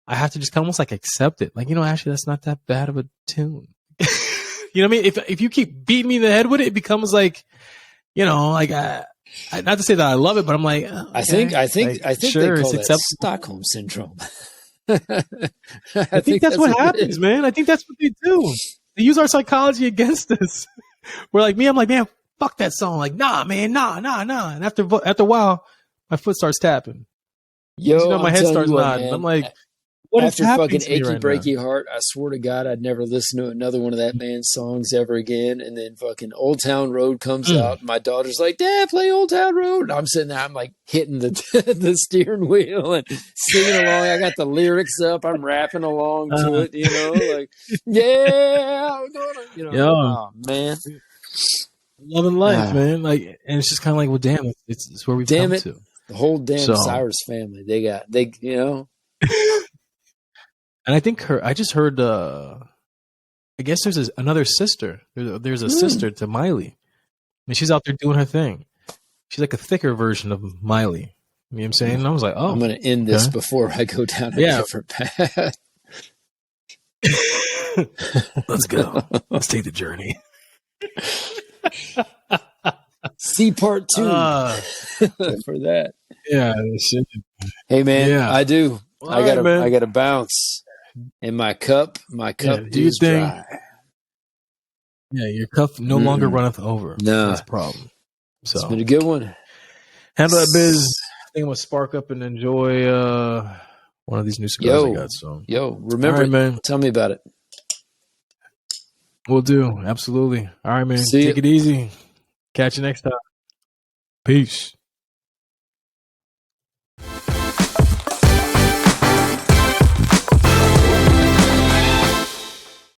[SPEAKER 1] I have to just almost like accept it. Like, actually, that's not that bad of a tune. You know what I mean? If you keep beating me in the head with it, it becomes like, like not to say that I love it, but I'm like, okay.
[SPEAKER 2] I think sure, they call that Stockholm syndrome.
[SPEAKER 1] I think that's what happens, man. I think that's what they do. They use our psychology against us. We're like me. I'm like, man, fuck that song. Like, nah, man, nah. And after a while, my foot starts tapping. My head starts nodding. I'm like, what is happening to me right now?
[SPEAKER 2] After fucking Achy Breaky Heart, I swear to God, I'd never listen to another one of that man's songs ever again. And then fucking Old Town Road comes out. And my daughter's like, Dad, play Old Town Road. And I'm sitting there, I'm like hitting the steering wheel and singing along. I got the lyrics up. I'm rapping along to it, like, yeah, I'm gonna, oh, man.
[SPEAKER 1] Loving life, man. Like, and it's just kind of like, well, damn, it's where we've come to.
[SPEAKER 2] The whole damn Cyrus family. They
[SPEAKER 1] And I think I just heard, I guess there's another sister. There's a sister to Miley. And she's out there doing her thing. She's like a thicker version of Miley. You know what I'm saying? And I was like, oh.
[SPEAKER 2] I'm going to end this before I go down a different path.
[SPEAKER 1] Let's go. Let's take the journey.
[SPEAKER 2] See part 2 for that.
[SPEAKER 1] Yeah.
[SPEAKER 2] Hey man,
[SPEAKER 1] Yeah.
[SPEAKER 2] I do.
[SPEAKER 1] All
[SPEAKER 2] I got
[SPEAKER 1] right,
[SPEAKER 2] to bounce. And my cup is dry.
[SPEAKER 1] Yeah, your cup no longer runneth over.
[SPEAKER 2] No.
[SPEAKER 1] That's a problem. So
[SPEAKER 2] It's been a good one.
[SPEAKER 1] Handle that biz. I think I'm gonna spark up and enjoy one of these new cigars I got. So
[SPEAKER 2] remember,
[SPEAKER 1] right, man.
[SPEAKER 2] Tell me about it.
[SPEAKER 1] We'll do. Absolutely. All right, man.
[SPEAKER 2] See
[SPEAKER 1] Take it easy. Catch you next time. Peace.